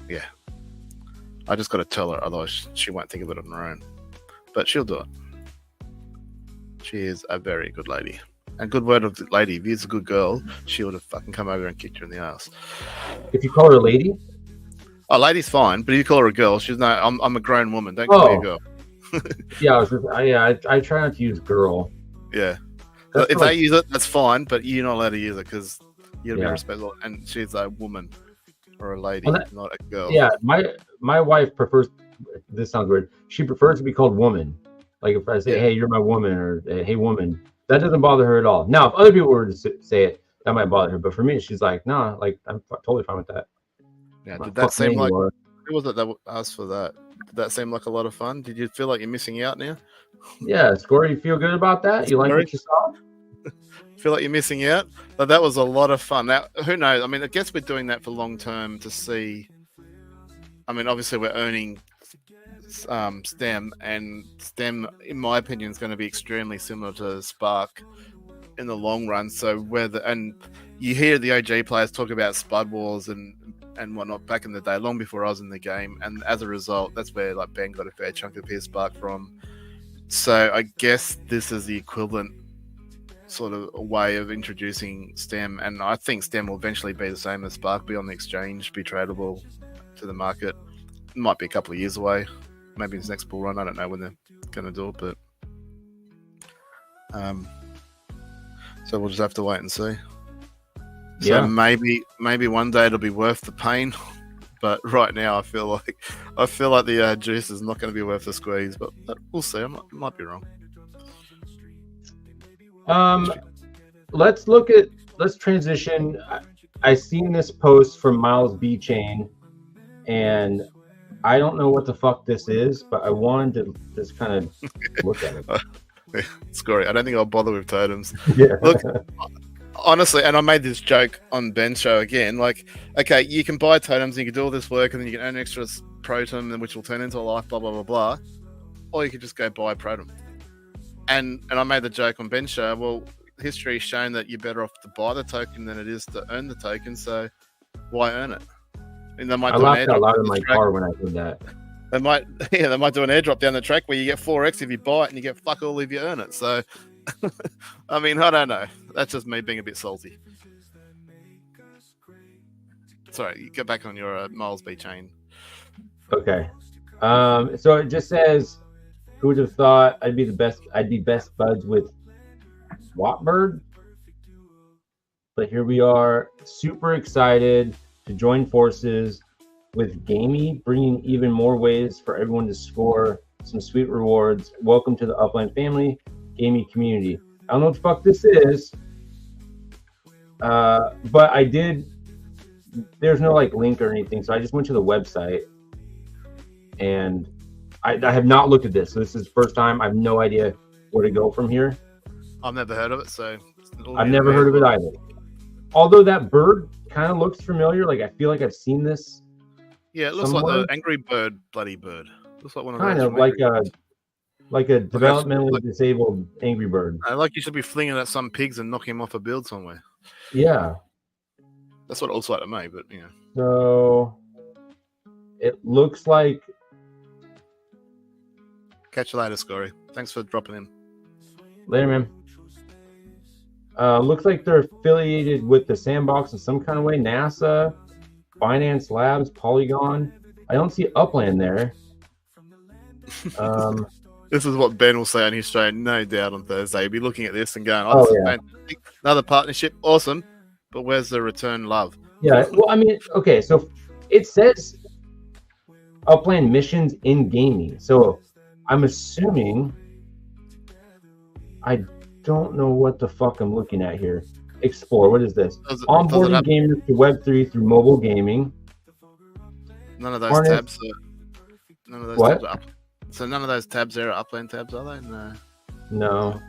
Yeah. I just got to tell her, otherwise she won't think of it on her own. But she'll do it. She is a very good lady. And good word of the lady, if she's a good girl, she would have fucking come over and kicked her in the ass. If you call her a lady? Oh, lady's fine, but if you call her a girl, she's no. I'm a grown woman. Don't call me a girl. Yeah, I try not to use girl. Yeah, That's if like, they use it, that's fine, but you're not allowed to use it because you're Yeah. be respectful. And she's a woman or a lady, Well, not a girl. yeah, my wife prefers. This sounds weird. She prefers to be called woman. Like if I say, "Hey, you're my woman," or "Hey, woman," that doesn't bother her at all. Now, if other people were to say it, that might bother her. But for me, she's like, "Nah, like I'm totally fine with that." Yeah. Well, Did that fuck seem me, like? Laura. Who was it that asked for that? Did that seem like a lot of fun? Did you feel like you're missing out now? Yeah, Score, you feel good about that? You like Scory? what you saw? Feel like you're missing out? But that was a lot of fun. Now, who knows? I mean, I guess we're doing that for long term to see. I mean, obviously, we're earning STEM, and STEM, in my opinion, is going to be extremely similar to Spark in the long run. So and you hear the OG players talk about Spud Wars and whatnot back in the day, long before I was in the game, and as a result, that's where like Ben got a fair chunk of his Spark from. So I guess this is the equivalent sort of a way of introducing STEM, and I think STEM will eventually be the same as Spark, be on the exchange, be tradable to the market. It might be a couple of years away, maybe this next bull run. I don't know when they're going to do it, but so we'll just have to wait and see. So Yeah. maybe one day it'll be worth the pain, but right now I feel like the juice is not going to be worth the squeeze. But we'll see. I might be wrong. Let's transition. I seen this post from Miles B Chain, and I don't know what the fuck this is, but I wanted to just kind of look at it. Scory, I don't think I'll bother with totems. Yeah. Look, honestly, and I made this joke on Ben's show again. Like, okay, you can buy totems, and you can do all this work, and then you can earn extra protem, which will turn into a life, blah blah blah blah. Or you could just go buy protem. And I made the joke on Ben's show. Well, history has shown that you're better off to buy the token than it is to earn the token. So why earn it? And they might I do an laughed out airdrop loud down in the my track. car when I heard that. They might do an airdrop down the track where you get 4x if you buy it, and you get fuck all if you earn it. So, I mean, I don't know. That's just me being a bit salty. Sorry, you get back on your Miles B chain. Okay. So it just says, who would have thought I'd be best buds with Watbird? But here we are, super excited to join forces with Gamey, bringing even more ways for everyone to score some sweet rewards. Welcome to the Upland family, Gamey community. I don't know what the fuck this is, but I did. There's no like link or anything, so I just went to the website, and I have not looked at this. So this is the first time. I have no idea where to go from here. I've never heard of it, so I've never heard of it either. Although that bird kind of looks familiar, like I feel like I've seen this. Yeah, it looks somewhere. like the Angry Bird bloody bird. Looks like one of Kind those of like a developmentally like- disabled Angry Bird. like you should be flinging at some pigs and knocking them off a build somewhere. Yeah. That's what it looks like to me, but yeah. So it looks like Catch you later, Scory. Thanks for dropping in. later, man. Looks like they're affiliated with the Sandbox in some kind of way. NASA, Finance Labs, Polygon. I don't see Upland there. This is what Ben will say on his show, no doubt, on Thursday. He'll be looking at this and going, Oh, this is yeah. fantastic. Another partnership, awesome. But where's the return love? Yeah, well, I mean, okay, so it says Upland missions in gaming. So I'm assuming, I don't know what the fuck I'm looking at here. Explore, what is this? Does it Onboarding have- gamers to Web3 through mobile gaming. None of those Harness- tabs are. None of those What? tabs are up. So none of those tabs there are Upland tabs, are they? No. No.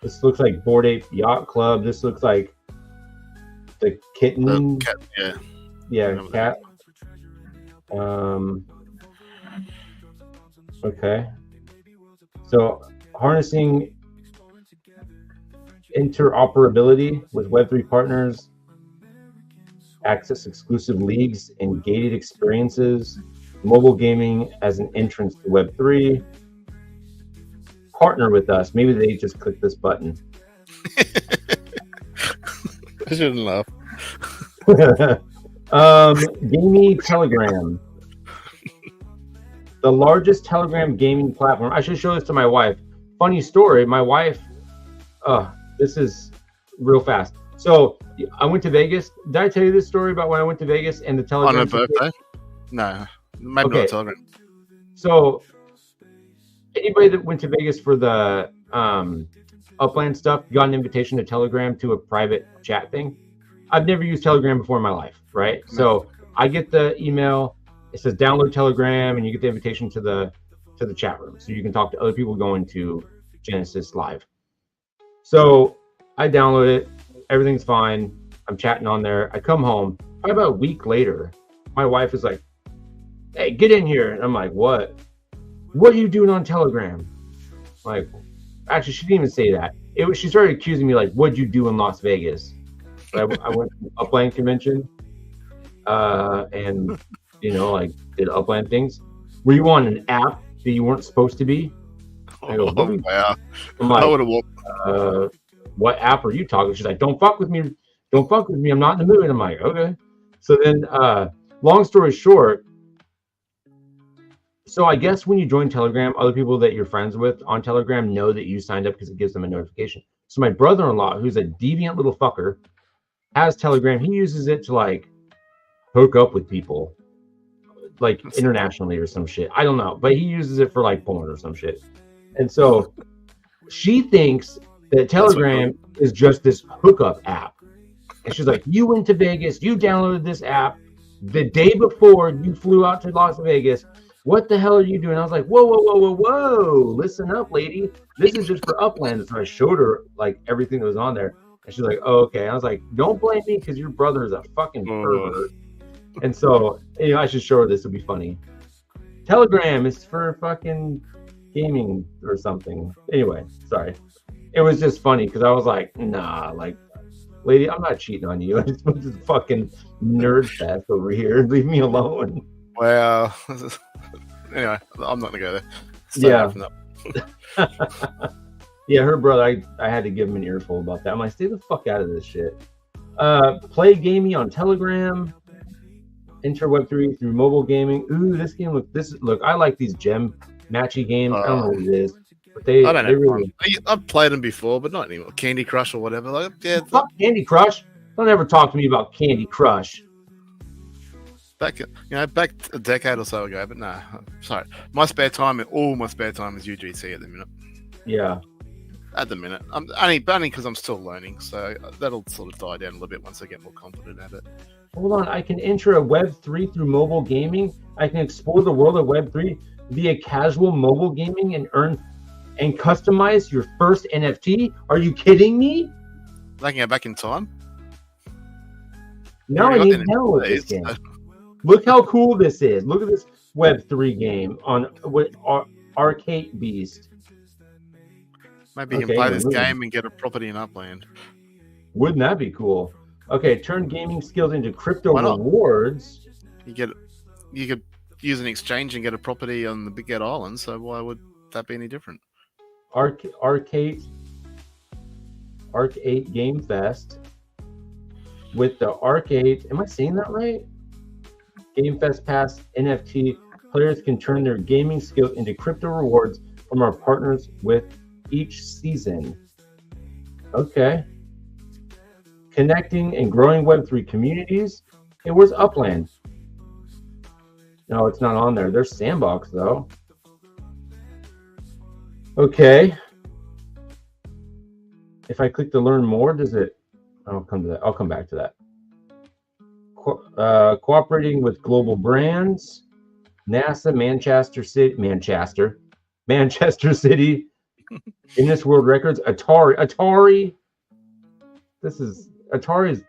This looks like Bored Ape Yacht Club. This looks like the kitten. The cat, yeah. Yeah, Remember cat. Okay. So harnessing interoperability with Web3 partners, access exclusive leagues and gated experiences, mobile gaming as an entrance to Web3. Partner with us. Maybe they just click this button. I shouldn't laugh. Gaming Telegram. The largest Telegram gaming platform. I should show this to my wife. Funny story. My wife, this is real fast. So I went to Vegas. Did I tell you this story about when I went to Vegas and the Telegram? On her birthday? No. Maybe Okay. not Telegram. So anybody that went to Vegas for the Upland stuff got an invitation to Telegram to a private chat thing. I've never used Telegram before in my life, right? No. So I get the email. It says download Telegram, and you get the invitation to the chat room, so you can talk to other people going to Genesis Live. So I download it. Everything's fine. I'm chatting on there. I come home. Probably about a week later, my wife is like, "Hey, get in here." And I'm like, "What? What are you doing on Telegram?" Like, actually, she didn't even say that. She started accusing me like, "What'd you do in Las Vegas?" I went to the Upland convention, and like did Upland things. Were you on an app that you weren't supposed to be? I go, Oh, wow. I'm I like, would have walked. what app are you talking? She's like, don't fuck with me. Don't fuck with me. I'm not in the mood. I'm like, okay. So then, long story short, so I guess when you join Telegram, other people that you're friends with on Telegram know that you signed up because it gives them a notification. So my brother-in-law, who's a deviant little fucker, has Telegram. He uses it to like hook up with people, like internationally or some shit. I don't know, but he uses it for like porn or some shit. And so she thinks that Telegram is just this hookup app. And she's like, you went to Vegas, you downloaded this app the day before you flew out to Las Vegas. What the hell are you doing? I was like, whoa, whoa, whoa, whoa, whoa. Listen up, lady. This is just for Upland. So I showed her like everything that was on there. And she's like, oh, okay. I was like, don't blame me because your brother is a fucking pervert. And so, I should show her this. It'll be funny. Telegram is for fucking gaming or something. Anyway, sorry. It was just funny because I was like, nah, like, lady, I'm not cheating on you. I just went to the fucking nerd fest over here. Leave me alone. Wow. Anyway, I'm not going to go there. Yeah. Stay away from that. Yeah, her brother, I had to give him an earful about that. I'm like, stay the fuck out of this shit. Play gaming on Telegram. Enter Web3 through mobile gaming. Ooh, this game look. I like these gem matchy games. I don't know what it is. But they I don't they know. really I've played them before, but not anymore. Candy Crush or whatever. Like, yeah, fuck Candy Crush. Don't ever talk to me about Candy Crush. back a decade or so ago. But no, sorry. My spare time, all my spare time is UGC at the minute. Yeah. At the minute, I'm only because I'm still learning, so that'll sort of die down a little bit once I get more confident at it. Hold on, I can enter a Web3 through mobile gaming. I can explore the world of Web3 via casual mobile gaming and earn and customize your first NFT. Are you kidding me? I can go back in time. Now I Already need got hell with this NFTs, game. so- Look how cool this is. Look at this Web3 game on with Arcade Beast. Maybe you Okay, can play this moving. game and get a property in Upland. Wouldn't that be cool? Okay, turn gaming skills into crypto Why not? rewards. You could use an exchange and get a property on the Big Gate Island. So why would that be any different? Arcade Game Fest with the Arcade. Am I saying that right? Game Fest Pass NFT. Players can turn their gaming skills into crypto rewards from our partners with each season. Okay. Connecting and growing Web3 communities. Hey, where's Upland? No, it's not on there. There's Sandbox though. Okay. If I click to learn more, does it? I'll come to that. I'll come back to that. Cooperating with global brands, NASA, Manchester City, Guinness World Records, Atari. Atari is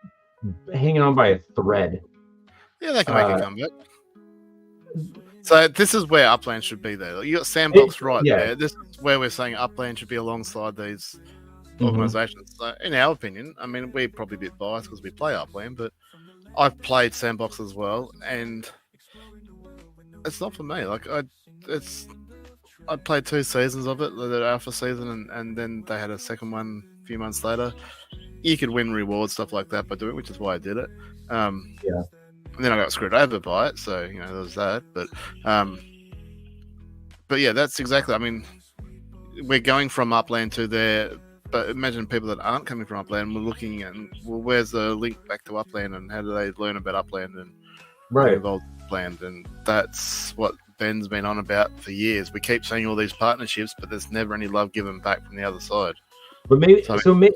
hanging on by a thread. Yeah, they can make a comeback. So this is where Upland should be there. You got Sandbox there. This is where we're saying Upland should be alongside these organizations. So in our opinion, I mean, we're probably a bit biased because we play Upland, but I've played Sandbox as well, and it's not for me. Like I played 2 seasons of it, the alpha season, and then they had a second one a few months later. You could win rewards, stuff like that by doing it, which is why I did it. And then I got screwed over by it, so there was that. But yeah, that's exactly. I mean, we're going from Upland to there, but imagine people that aren't coming from Upland. We're looking at, well, where's the link back to Upland, and how do they learn about Upland and get involved in Upland? And that's what Ben's been on about for years. We keep saying all these partnerships, but there's never any love given back from the other side. But maybe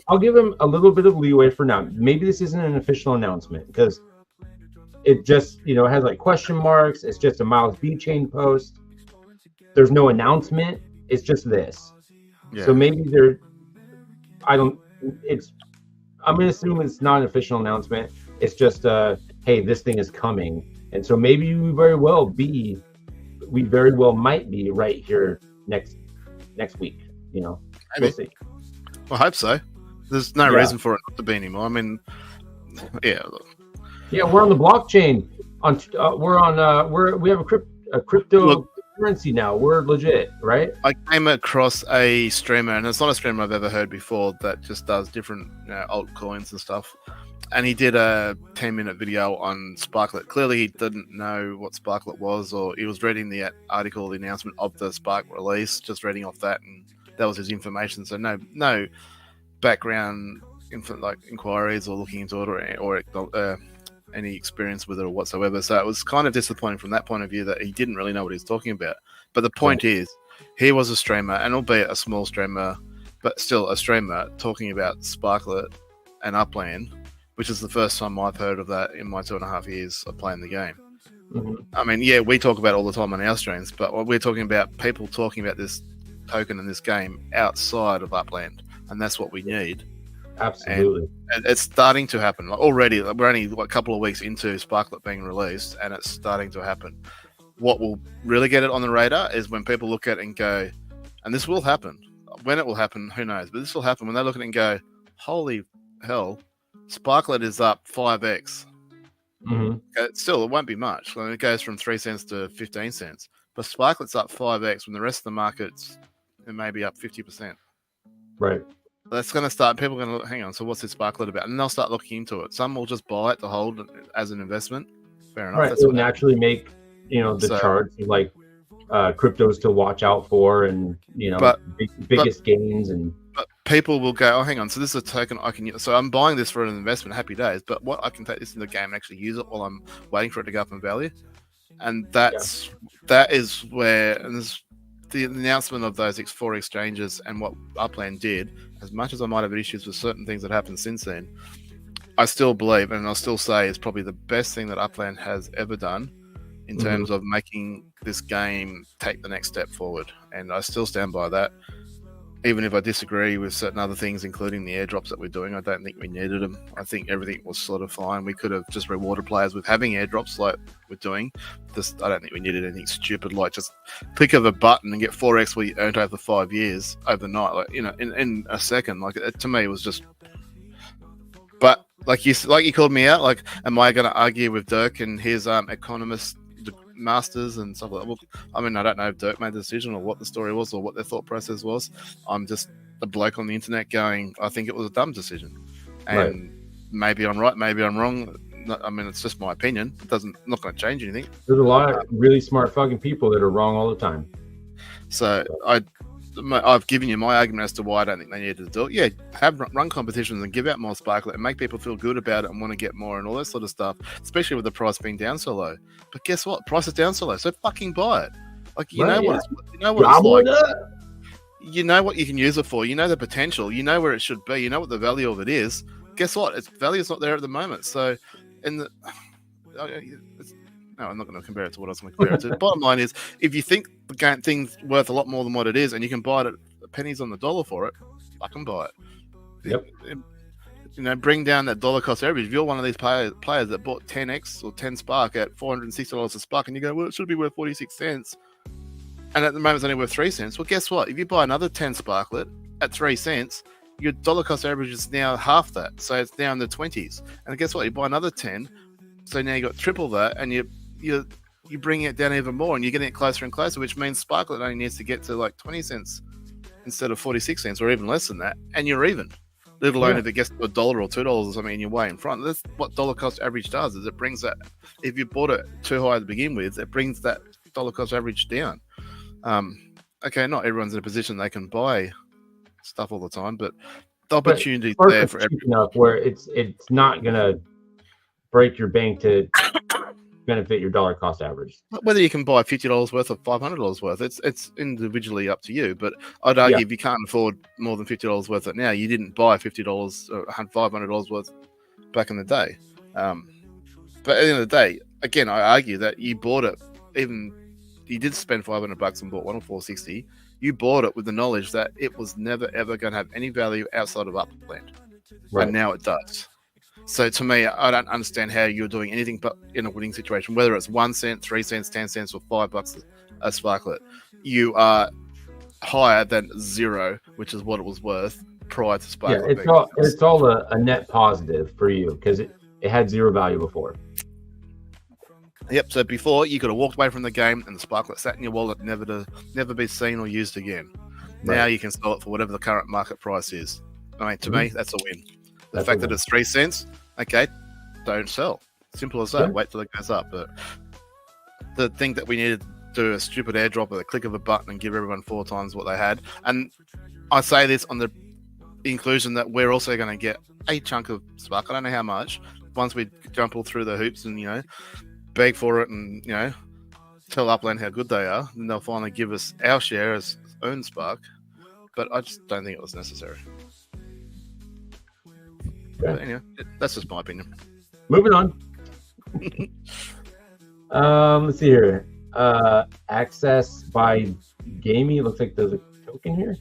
I'll give him a little bit of leeway for now. Maybe this isn't an official announcement because it just has like question marks. It's just a Miles B chain post. There's no announcement. It's just this. Yeah. So maybe I'm gonna assume it's not an official announcement. It's just hey, this thing is coming. And so maybe we very well might be right here next week. We'll see. I hope so. There's no reason for it not to be anymore. I mean, yeah. Yeah, we're on the blockchain. We have a cryptocurrency now. We're legit, right? I came across a streamer, and it's not a streamer I've ever heard before that just does different altcoins and stuff. And he did a 10-minute video on Sparklet. Clearly, he didn't know what Sparklet was, or he was reading the article, the announcement of the Spark release, just reading off that, and that was his information. So no background inquiries or looking into it or any experience with it or whatsoever. So it was kind of disappointing from that point of view that he didn't really know what he was talking about. But the point is, he was a streamer, and albeit a small streamer, but still a streamer, talking about Sparklet and Upland, which is the first time I've heard of that in my 2.5 years of playing the game. Mm-hmm. I mean, yeah, we talk about it all the time on our streams, but we're talking about people talking about this token in this game outside of Upland, and that's what we need. Absolutely. And it's starting to happen. Like already, we're only a couple of weeks into Sparklet being released, and it's starting to happen. What will really get it on the radar is when people look at it and go, and this will happen. When it will happen, who knows? But this will happen when they look at it and go, holy hell, Sparklet is up 5x. Mm-hmm. Still, it won't be much. It goes from 3 cents to 15 cents. But Sparklet's up 5x when the rest of the market's maybe up 50%. Right. That's going to start. People are going to hang on. So what's this Sparklet about? And they'll start looking into it. Some will just buy it to hold as an investment. Fair enough. Right. It'll naturally make the charts like cryptos to watch out for, and But- biggest gains and. But people will go, oh, hang on. So this is a token I can use. So I'm buying this for an investment. Happy days. But what I can take this in the game and actually use it while I'm waiting for it to go up in value, and that is where and this, the announcement of those 4 exchanges and what Upland did. As much as I might have issues with certain things that happened since then, I still believe, and I'll still say, it's probably the best thing that Upland has ever done in terms of making this game take the next step forward. And I still stand by that. Even if I disagree with certain other things, including the airdrops that we're doing, I don't think we needed them. I think everything was sort of fine. We could have just rewarded players with having airdrops like we're doing. I don't think we needed anything stupid like just click of a button and get 4x what you earned over 5 years overnight. Like, in a second. Like, to me, it was just. But like you called me out. Like, am I going to argue with Dirk and his economist masters and stuff like that? Well, I mean, I don't know if Dirk made the decision or what the story was or what their thought process was. I'm just a bloke on the internet going, I think it was a dumb decision, and maybe I'm right, maybe I'm wrong. I mean, it's just my opinion. Not going to change anything. There's a lot of really smart fucking people that are wrong all the time. So I've given you my argument as to why I don't think they needed to do it. Yeah, run competitions and give out more Sparklet and make people feel good about it and want to get more and all that sort of stuff, especially with the price being down so low. But guess what? Price is down so low, so fucking buy it. Like, you know what it's like. You know what you can use it for. You know the potential. You know where it should be. You know what the value of it is. Guess what? Its value is not there at the moment. So, no, I'm not going to compare it to what I was going to compare it to. The bottom line is, if you think the thing's worth a lot more than what it is, and you can buy it at pennies on the dollar for it, fucking buy it. Yep. Bring down that dollar cost average. If you're one of these players that bought 10x or 10 Spark at $460 a Spark, and you go, well, it should be worth 46 cents, and at the moment it's only worth 3 cents. Well, guess what? If you buy another 10 Sparklet at 3 cents, your dollar cost average is now half that, so it's now in the 20s. And guess what? You buy another 10, so now you got triple that, and you're bringing it down even more, and you're getting it closer and closer, which means Sparklet only needs to get to like 20 cents instead of 46 cents, or even less than that, and you're even. Let alone if it gets to $1 or $2 or something, and you're way in front. That's what dollar cost average does. Is it brings that. If you bought it too high to begin with, it brings that dollar cost average down. Okay, not everyone's in a position they can buy stuff all the time, but the opportunity's there for everyone. Enough where it's not gonna break your bank to benefit your dollar cost average. Whether you can buy $50 worth or $500 worth, it's individually up to you. But I'd argue if you can't afford more than $50 worth it now, you didn't buy $50 or $500 worth back in the day. But at the end of the day, again, I argue that you bought it, even you did spend $500 and bought one or $460. You bought it with the knowledge that it was never ever going to have any value outside of Upland, and now it does. So to me, I don't understand how you're doing anything but in a winning situation, whether it's 1 cent, 3 cents, 10 cents, or $5 a Sparklet. You are higher than zero, which is what it was worth prior to Sparklet. Yeah, it's all a net positive for you because it had zero value before. Yep. So before you could have walked away from the game and the Sparklet sat in your wallet, never to be seen or used again. Right. Now you can sell it for whatever the current market price is. I mean, to me, that's a win. The fact that it's 3 cents, okay, don't sell. Simple as that. Yeah. Wait till it goes up. But the thing that we needed to do a stupid airdrop with a click of a button and give everyone 4 times what they had. And I say this on the inclusion that we're also going to get a chunk of Spark. I don't know how much. Once we jump all through the hoops and, beg for it and, tell Upland how good they are, and they'll finally give us our share as own Spark. But I just don't think it was necessary. But anyway, that's just my opinion. Moving on. Let's see here. Access by Gamey. Looks like there's a token here.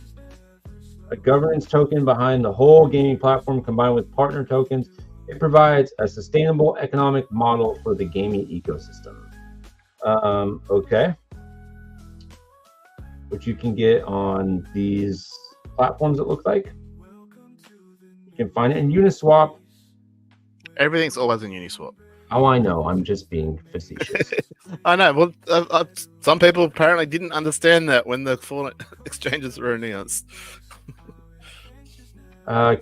A governance token behind the whole gaming platform combined with partner tokens. It provides a sustainable economic model for the gaming ecosystem. Okay. Which you can get on these platforms, it looks like. You can find it in Uniswap. Everything's always in Uniswap. Oh, I know. I'm just being facetious. I know. Well, some people apparently didn't understand that when the 4 exchanges were announced.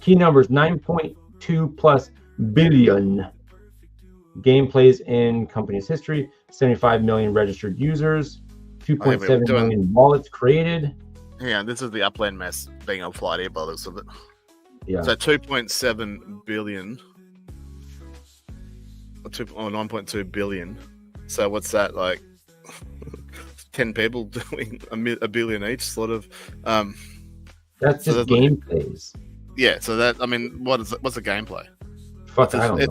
Key numbers, 9.2 plus billion gameplays in company's history, 75 million registered users. 2.7 million wallets created. Yeah, this is the Upland mess being on Flight Air by the looks of it. Yeah. So 2.7 billion. Or 9.2 billion. So what's that, like 10 people doing a billion each, sort of. That's just gameplays. Yeah, so that, I mean, what's the gameplay? Fuck, I don't know.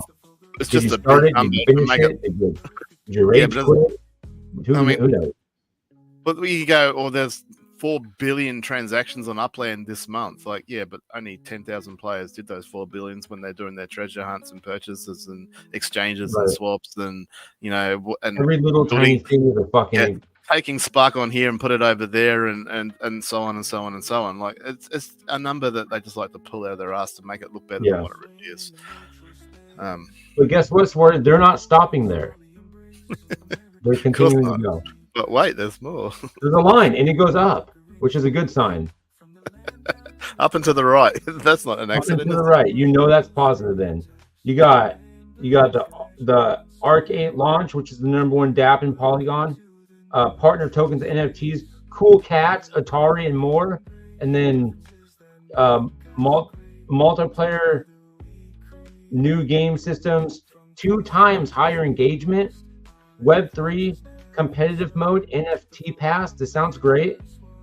It's Did just you start it? Did you finish it? Did you rage quit? Who knows? But you go, or there's 4 billion transactions on Upland this month. Like, yeah, but only 10,000 players did those 4 billions when they're doing their treasure hunts and purchases and exchanges and swaps and, you know, and every little tiny thing is a fucking taking Spark on here and put it over there and so on and so on and so on. Like, it's a number that they just like to pull out of their ass to make it look better than what it really is. But guess what? They're not stopping there. They're continuing to go. But wait, there's more. There's a line, and it goes up, which is a good sign. Up and to the right. That's not an accident. Up and to the right. You know that's positive. Then you got the Arc 8 launch, which is the #1 DApp in Polygon. Partner tokens, NFTs, Cool Cats, Atari, and more. And then multiplayer, new game systems, 2 times higher engagement, Web3, competitive mode, NFT pass. This sounds great.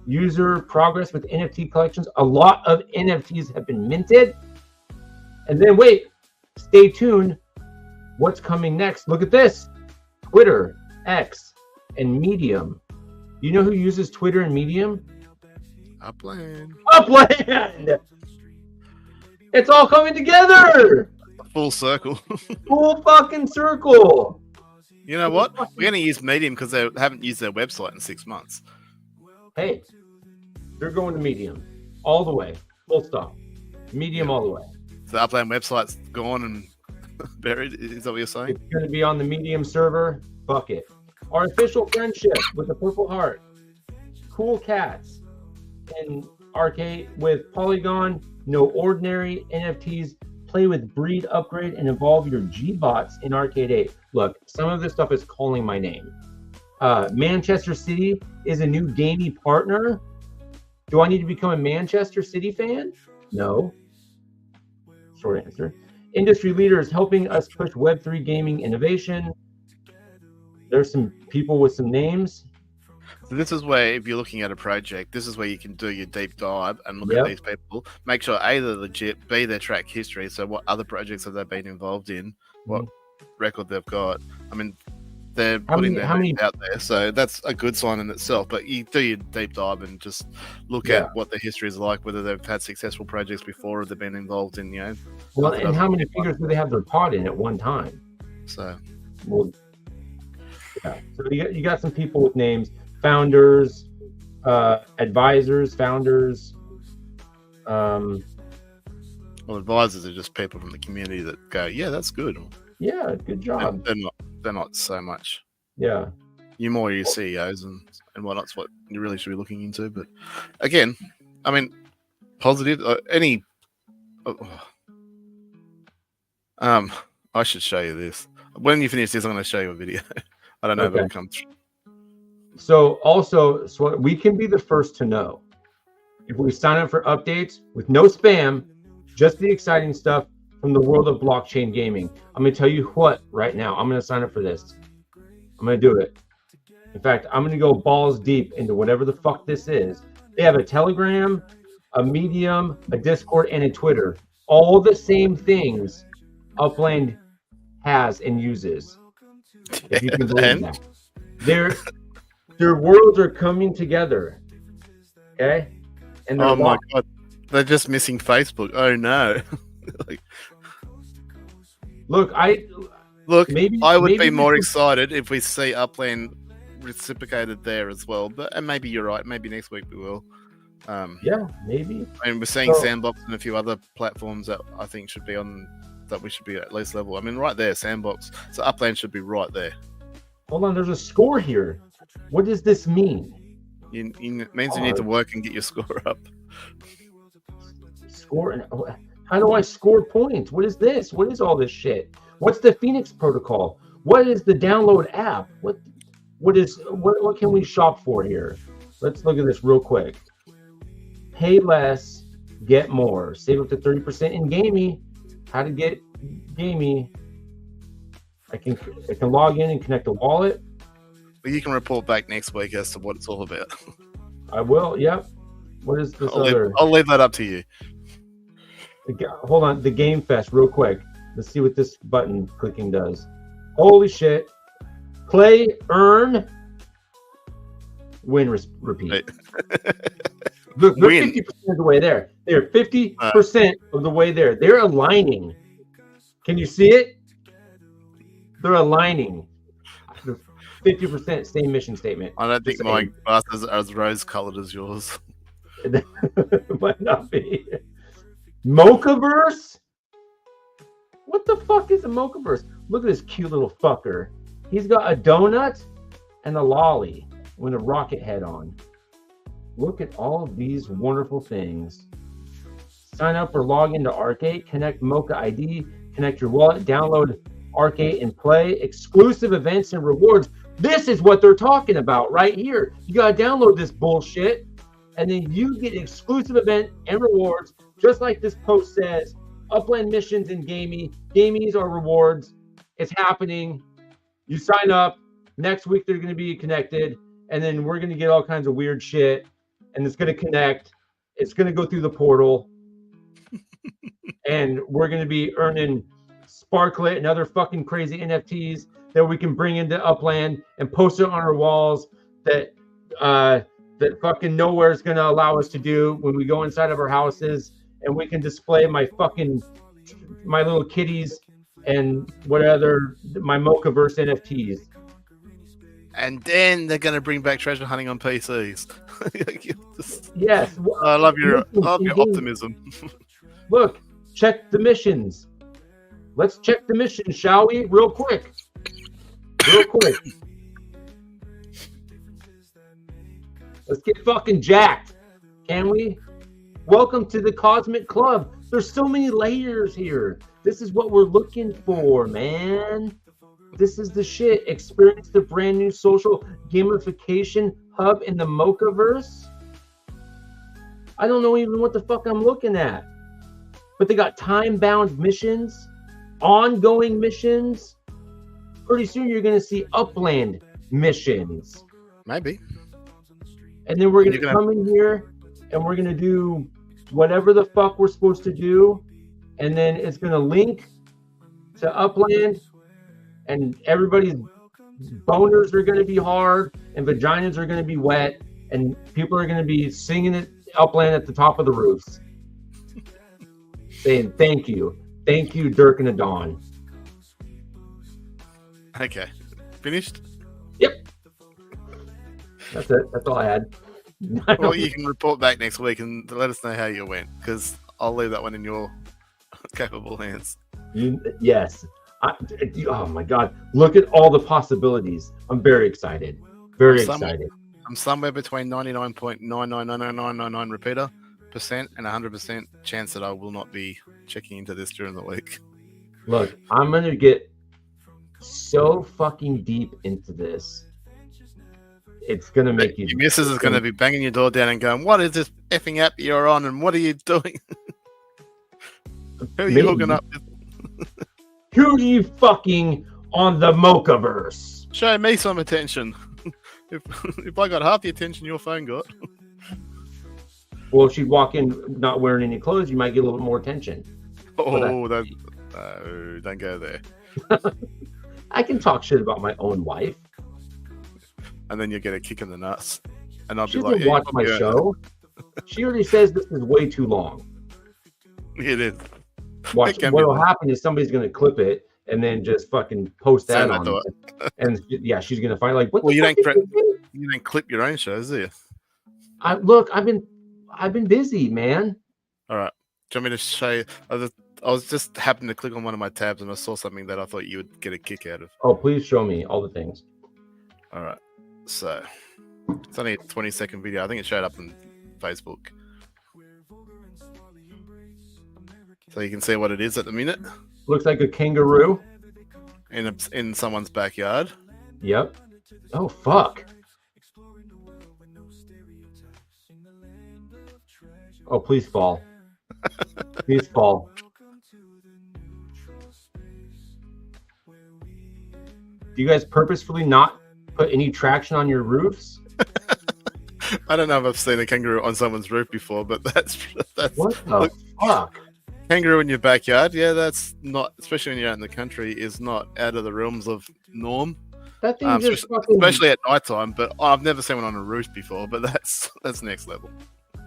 User progress with NFT collections. A lot of NFTs have been minted. And then wait, stay tuned. What's coming next? Look at this. Twitter, X, and Medium. You know who uses Twitter and Medium? Upland. It's all coming together. Full circle. Full fucking circle. You know what? We're going to use Medium because they haven't used their website in 6 months. Hey, they're going to Medium all the way. Full stop. Medium all the way. So the Upland website's gone and buried. Is that what you're saying? It's going to be on the Medium server. Fuck it. Artificial friendship with the Purple Heart. Cool Cats. And Arc 8 with Polygon. No ordinary NFTs. Play with breed, upgrade, and evolve your G-bots in Arcade 8. Look, some of this stuff is calling my name. Manchester City is a new gaming partner. Do I need to become a Manchester City fan? No. Short answer. Industry leaders helping us push Web3 gaming innovation. There's some people with some names. So this is where, if you're looking at a project, this is where you can do your deep dive and look at these people. Make sure A, they're legit, B, their track history. So what other projects have they been involved in? What record they've got? I mean, they're putting their names out there, so that's a good sign in itself. But you do your deep dive and just look at what their history is like, whether they've had successful projects before or they've been involved in, you know. Well, and how many figures do they have their pod in at one time? So, well, yeah. So you got some people with names. Founders, advisors, founders. Well, advisors are just people from the community that go, yeah, that's good. Yeah, good job. They're not so much. Yeah. You more your CEOs and whatnot's what you really should be looking into. But again, I mean, positive. I should show you this. When you finish this, I'm going to show you a video. I don't know if it'll come through. So also, we can be the first to know if we sign up for updates with no spam, just the exciting stuff from the world of blockchain gaming. I'm going to tell you what right now. I'm going to sign up for this. I'm going to do it. In fact, I'm going to go balls deep into whatever the fuck this is. They have a Telegram, a Medium, a Discord, and a Twitter. All the same things Upland has and uses. If you can believe that. Their worlds are coming together. Okay? And oh my god. They're just missing Facebook. Oh no. Look, I would be more excited if we see Upland reciprocated there as well. And maybe you're right. Maybe next week we will. Yeah, maybe. I mean, we're seeing Sandbox and a few other platforms that I think should be that we should be at least level. I mean, right there, Sandbox. So Upland should be right there. Hold on, there's a score here. What does this mean? It means you need to work and get your score up. Score? How do I score points? What is this? What is all this shit? What's the Phoenix protocol? What is the download app? What? what can we shop for here? Let's look at this real quick. Pay less, get more. Save up to 30% in Gamey. How to get Gamey? I can log in and connect a wallet. But you can report back next week as to what it's all about. I will. Yep. What is this other? I'll leave that up to you. Hold on. The Game Fest, real quick. Let's see what this button clicking does. Holy shit. Play, earn, win, repeat. Right. Look, they're Win. 50% of the way there. They're 50% of the way there. They're aligning. Can you see it? They're aligning. 50% same mission statement. I don't think Just my saying. glasses are as rose-colored as yours. Might not be. Mochaverse? What the fuck is a Mochaverse? Look at this cute little fucker. He's got a donut and a lolly with a rocket head on. Look at all of these wonderful things. Sign up or log into Arc8, connect Mocha ID, connect your wallet, download Arc8 and play. Exclusive events and rewards. This is what they're talking about right here. You gotta download this bullshit, and then you get exclusive event and rewards, just like this post says. Upland missions and Gamey. Gamies are rewards. It's happening. You sign up. Next week they're going to be connected, and then we're going to get all kinds of weird shit, and it's going to connect. It's going to go through the portal, and we're going to be earning Sparklet and other fucking crazy NFTs that we can bring into Upland and post it on our walls that fucking nowhere is going to allow us to do when we go inside of our houses, and we can display my little kitties and whatever, my Mochaverse NFTs. And then they're going to bring back treasure hunting on PCs. Yes. I love your optimism. Look, check the missions. Let's check the missions, shall we? Real quick. Let's get fucking jacked. Can we? Welcome to the Cosmic Club. There's so many layers here. This is what we're looking for, man. This is the shit. Experience the brand new social gamification hub in the Mochaverse. I don't know even what the fuck I'm looking at. But they got time-bound missions, ongoing missions. Pretty soon you're going to see Upland missions. Maybe. And then we're going to come in here and we're going to do whatever the fuck we're supposed to do. And then it's going to link to Upland, and everybody's boners are going to be hard and vaginas are going to be wet, and people are going to be singing it Upland at the top of the roofs, saying thank you, Dirk and Adon. Okay. Finished? Yep. That's it. That's all I had. Well, you can report back next week and let us know how you went, because I'll leave that one in your capable hands. Yes. Oh my God. Look at all the possibilities. I'm very excited. Very excited. I'm somewhere between 99.9999999 repeater percent and 100% chance that I will not be checking into this during the week. Look, I'm going to get so fucking deep into this. It's going to make you... Your missus is going to be banging your door down and going, what is this effing app you're on and what are you doing? Who are you hooking up with? Who are you fucking on the Mochaverse? Show me some attention. if I got half the attention your phone got. Well, if she'd walk in not wearing any clothes, you might get a little bit more attention. Oh, don't go there. I can talk shit about my own wife. And then you get a kick in the nuts. And I'll She be like, doesn't watch my show. She already says this is way too long. It is. Watch. What'll happen is somebody's going to clip it and then just fucking post that on it. And yeah, she's going to find like, what? Well, you don't clip your own shows, do you? I've been busy, man. All right. Do you want me to show you? I was just happening to click on one of my tabs and I saw something that I thought you would get a kick out of. Oh, please show me all the things. All right. So it's only a 20-second video. I think it showed up on Facebook. So you can see what it is at the minute. Looks like a kangaroo. In someone's backyard. Yep. Oh fuck! Oh, please fall. Please fall. Do you guys purposefully not put any traction on your roofs? I don't know if I've seen a kangaroo on someone's roof before, but that's What the fuck? kangaroo in your backyard. Yeah, that's not, especially when you're out in the country, is not out of the realms of norm. That thing just Especially at night time. But I've never seen one on a roof before. But that's next level.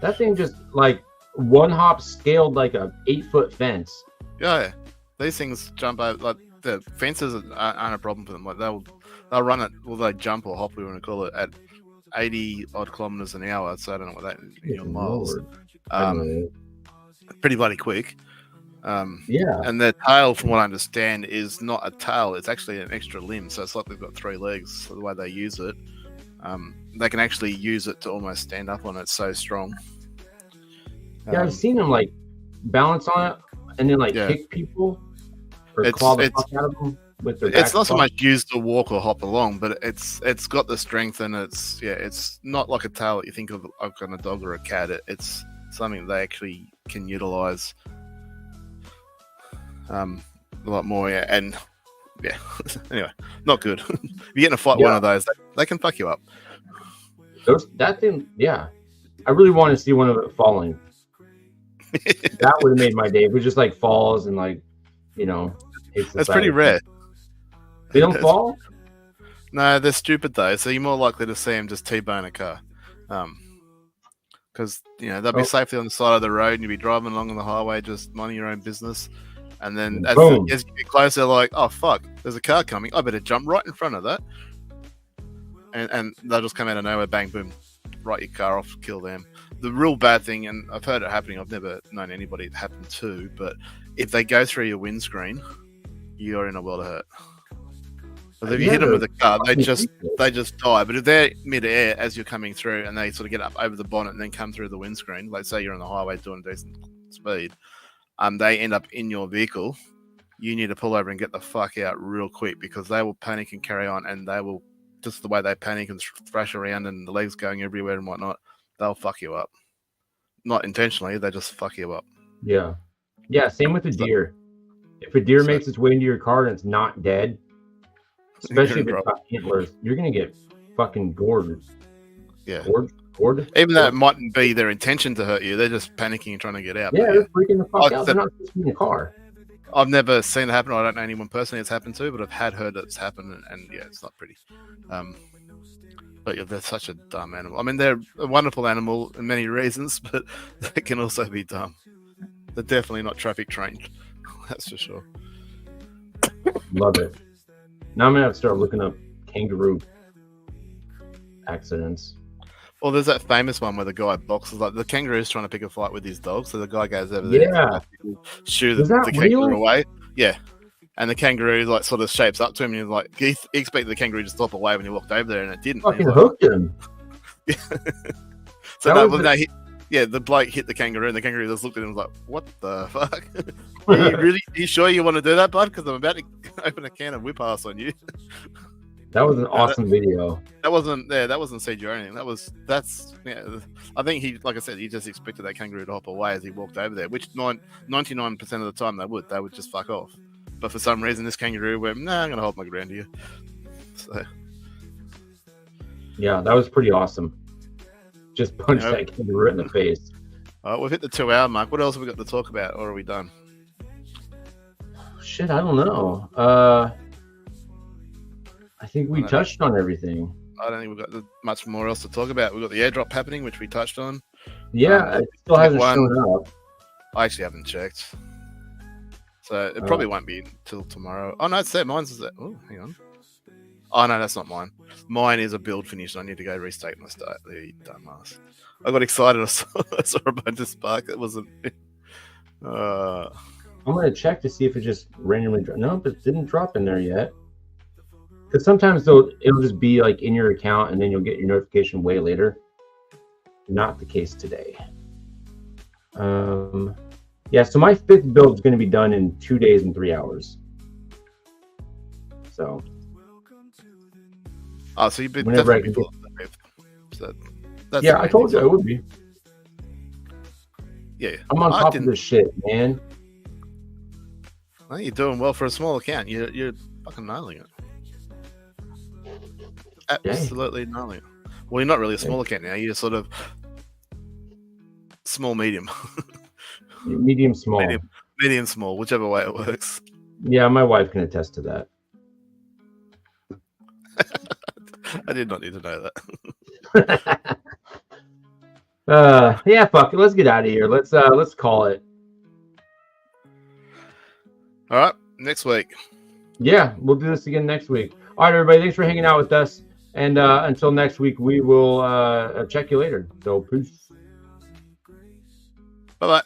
That thing just like one hop scaled like a 8-foot fence. Yeah, these things jump over, like the fences aren't a problem for them. Like they'll run it, well, they jump or hop, we want to call it, at 80 odd kilometers an hour. So I don't know what that is in miles. Pretty bloody quick. Yeah. And their tail, from what I understand, is not a tail. It's actually an extra limb. So it's like they've got 3 legs. So the way they use it, they can actually use it to almost stand up on it. It's so strong. Yeah, I've seen them like balance on it and then like kick people or claw the fuck out of them with their back. It's not so much used to walk or hop along, but it's got the strength, and it's not like a tail that you think of like on a dog or a cat. It's something they actually can utilize a lot more. Yeah, and yeah. Anyway, not good. If you get in a fight with one of those, they can fuck you up. That thing, yeah. I really want to see one of it falling. That would have made my day. If it just like falls and like, you know, that's pretty rare. They don't fall? No, they're stupid though. So you're more likely to see them just T-bone a car, because they'll be safely on the side of the road, and you'll be driving along on the highway, just minding your own business. And then as you get closer, they're like, "Oh fuck, there's a car coming! I better jump right in front of that." And they'll just come out of nowhere, bang, boom, write your car off, kill them. The real bad thing, and I've heard it happening, I've never known anybody it happened to, but if they go through your windscreen, you're in a world of hurt. But if you hit them with a car, they just die. But if they're mid-air as you're coming through and they sort of get up over the bonnet and then come through the windscreen, like say you're on the highway doing decent speed, they end up in your vehicle, you need to pull over and get the fuck out real quick, because they will panic and carry on, and they will, just the way they panic and thrash around and the legs going everywhere and whatnot, they'll fuck you up. Not intentionally, they just fuck you up. Yeah. Yeah, same with a deer. If a deer makes its way into your car and it's not dead, especially if it's got antlers, you're going to get fucking gored. Yeah. Gored? Even though it mightn't be their intention to hurt you, they're just panicking and trying to get out. Yeah, they're freaking the fuck out. They're not supposed to be in the car. I've never seen it happen. I don't know anyone personally it's happened to, but I've heard it's happened, and yeah, it's not pretty. But yeah, they're such a dumb animal. I mean, they're a wonderful animal in many reasons, but they can also be dumb. They're definitely not traffic trained. That's for sure. Love it. Now I'm gonna have to start looking up kangaroo accidents. Well, there's that famous one where the guy boxes, like the kangaroo's trying to pick a fight with his dog, so the guy goes over there and shoo the kangaroo away. Yeah. And the kangaroo like sort of shapes up to him, and he's like, he expected the kangaroo to stop away when he walked over there, and it didn't. Fucking hooked him. So the bloke hit the kangaroo, and the kangaroo just looked at him and was like, "What the fuck? Are you sure you want to do that, bud? Because I'm about to open a can of whip ass on you." That was an awesome video. That wasn't CG or anything. That's I think he, like I said, he just expected that kangaroo to hop away as he walked over there, which 99% of the time they would just fuck off. But for some reason, this kangaroo went, "Nah, I'm gonna hold my ground here." So yeah, that was pretty awesome. Just punch that kangaroo in the face. All right, we've hit the 2-hour mark. What else have we got to talk about, or are we done? Shit, I don't know. I think we touched on everything. I don't think we've got much more else to talk about. We've got the airdrop happening, which we touched on. Yeah, it still hasn't shown up. I actually haven't checked. So it probably won't be until tomorrow. Oh, no, it's there. Mine's there. Oh, hang on. Oh, no, that's not mine. Mine is a build finish. I need to go restate my start. The dumbass. I got excited. I saw a bunch of spark. It wasn't... I'm going to check to see if it just randomly dropped. No, but it didn't drop in there yet. Because sometimes it'll just be like in your account, and then you'll get your notification way later. Not the case today. Yeah, so my 5th build is going to be done in 2 days and 3 hours. So Oh, so you'd be Whenever I definitely can below that. So that's Yeah, I told you I would be. Yeah, I'm on I top of didn't- this shit, man. Well, you're doing well for a small account. You're fucking nailing it. Absolutely nailing it. Well, you're not really a small account now. You're sort of small, medium, Medium small. medium, small, whichever way it works. Yeah, my wife can attest to that. I did not need to know that. Yeah, fuck it. Let's get out of here. Let's call it. All right, next week. Yeah, we'll do this again next week. All right, everybody. Thanks for hanging out with us. And until next week, we will check you later. So peace. Bye bye.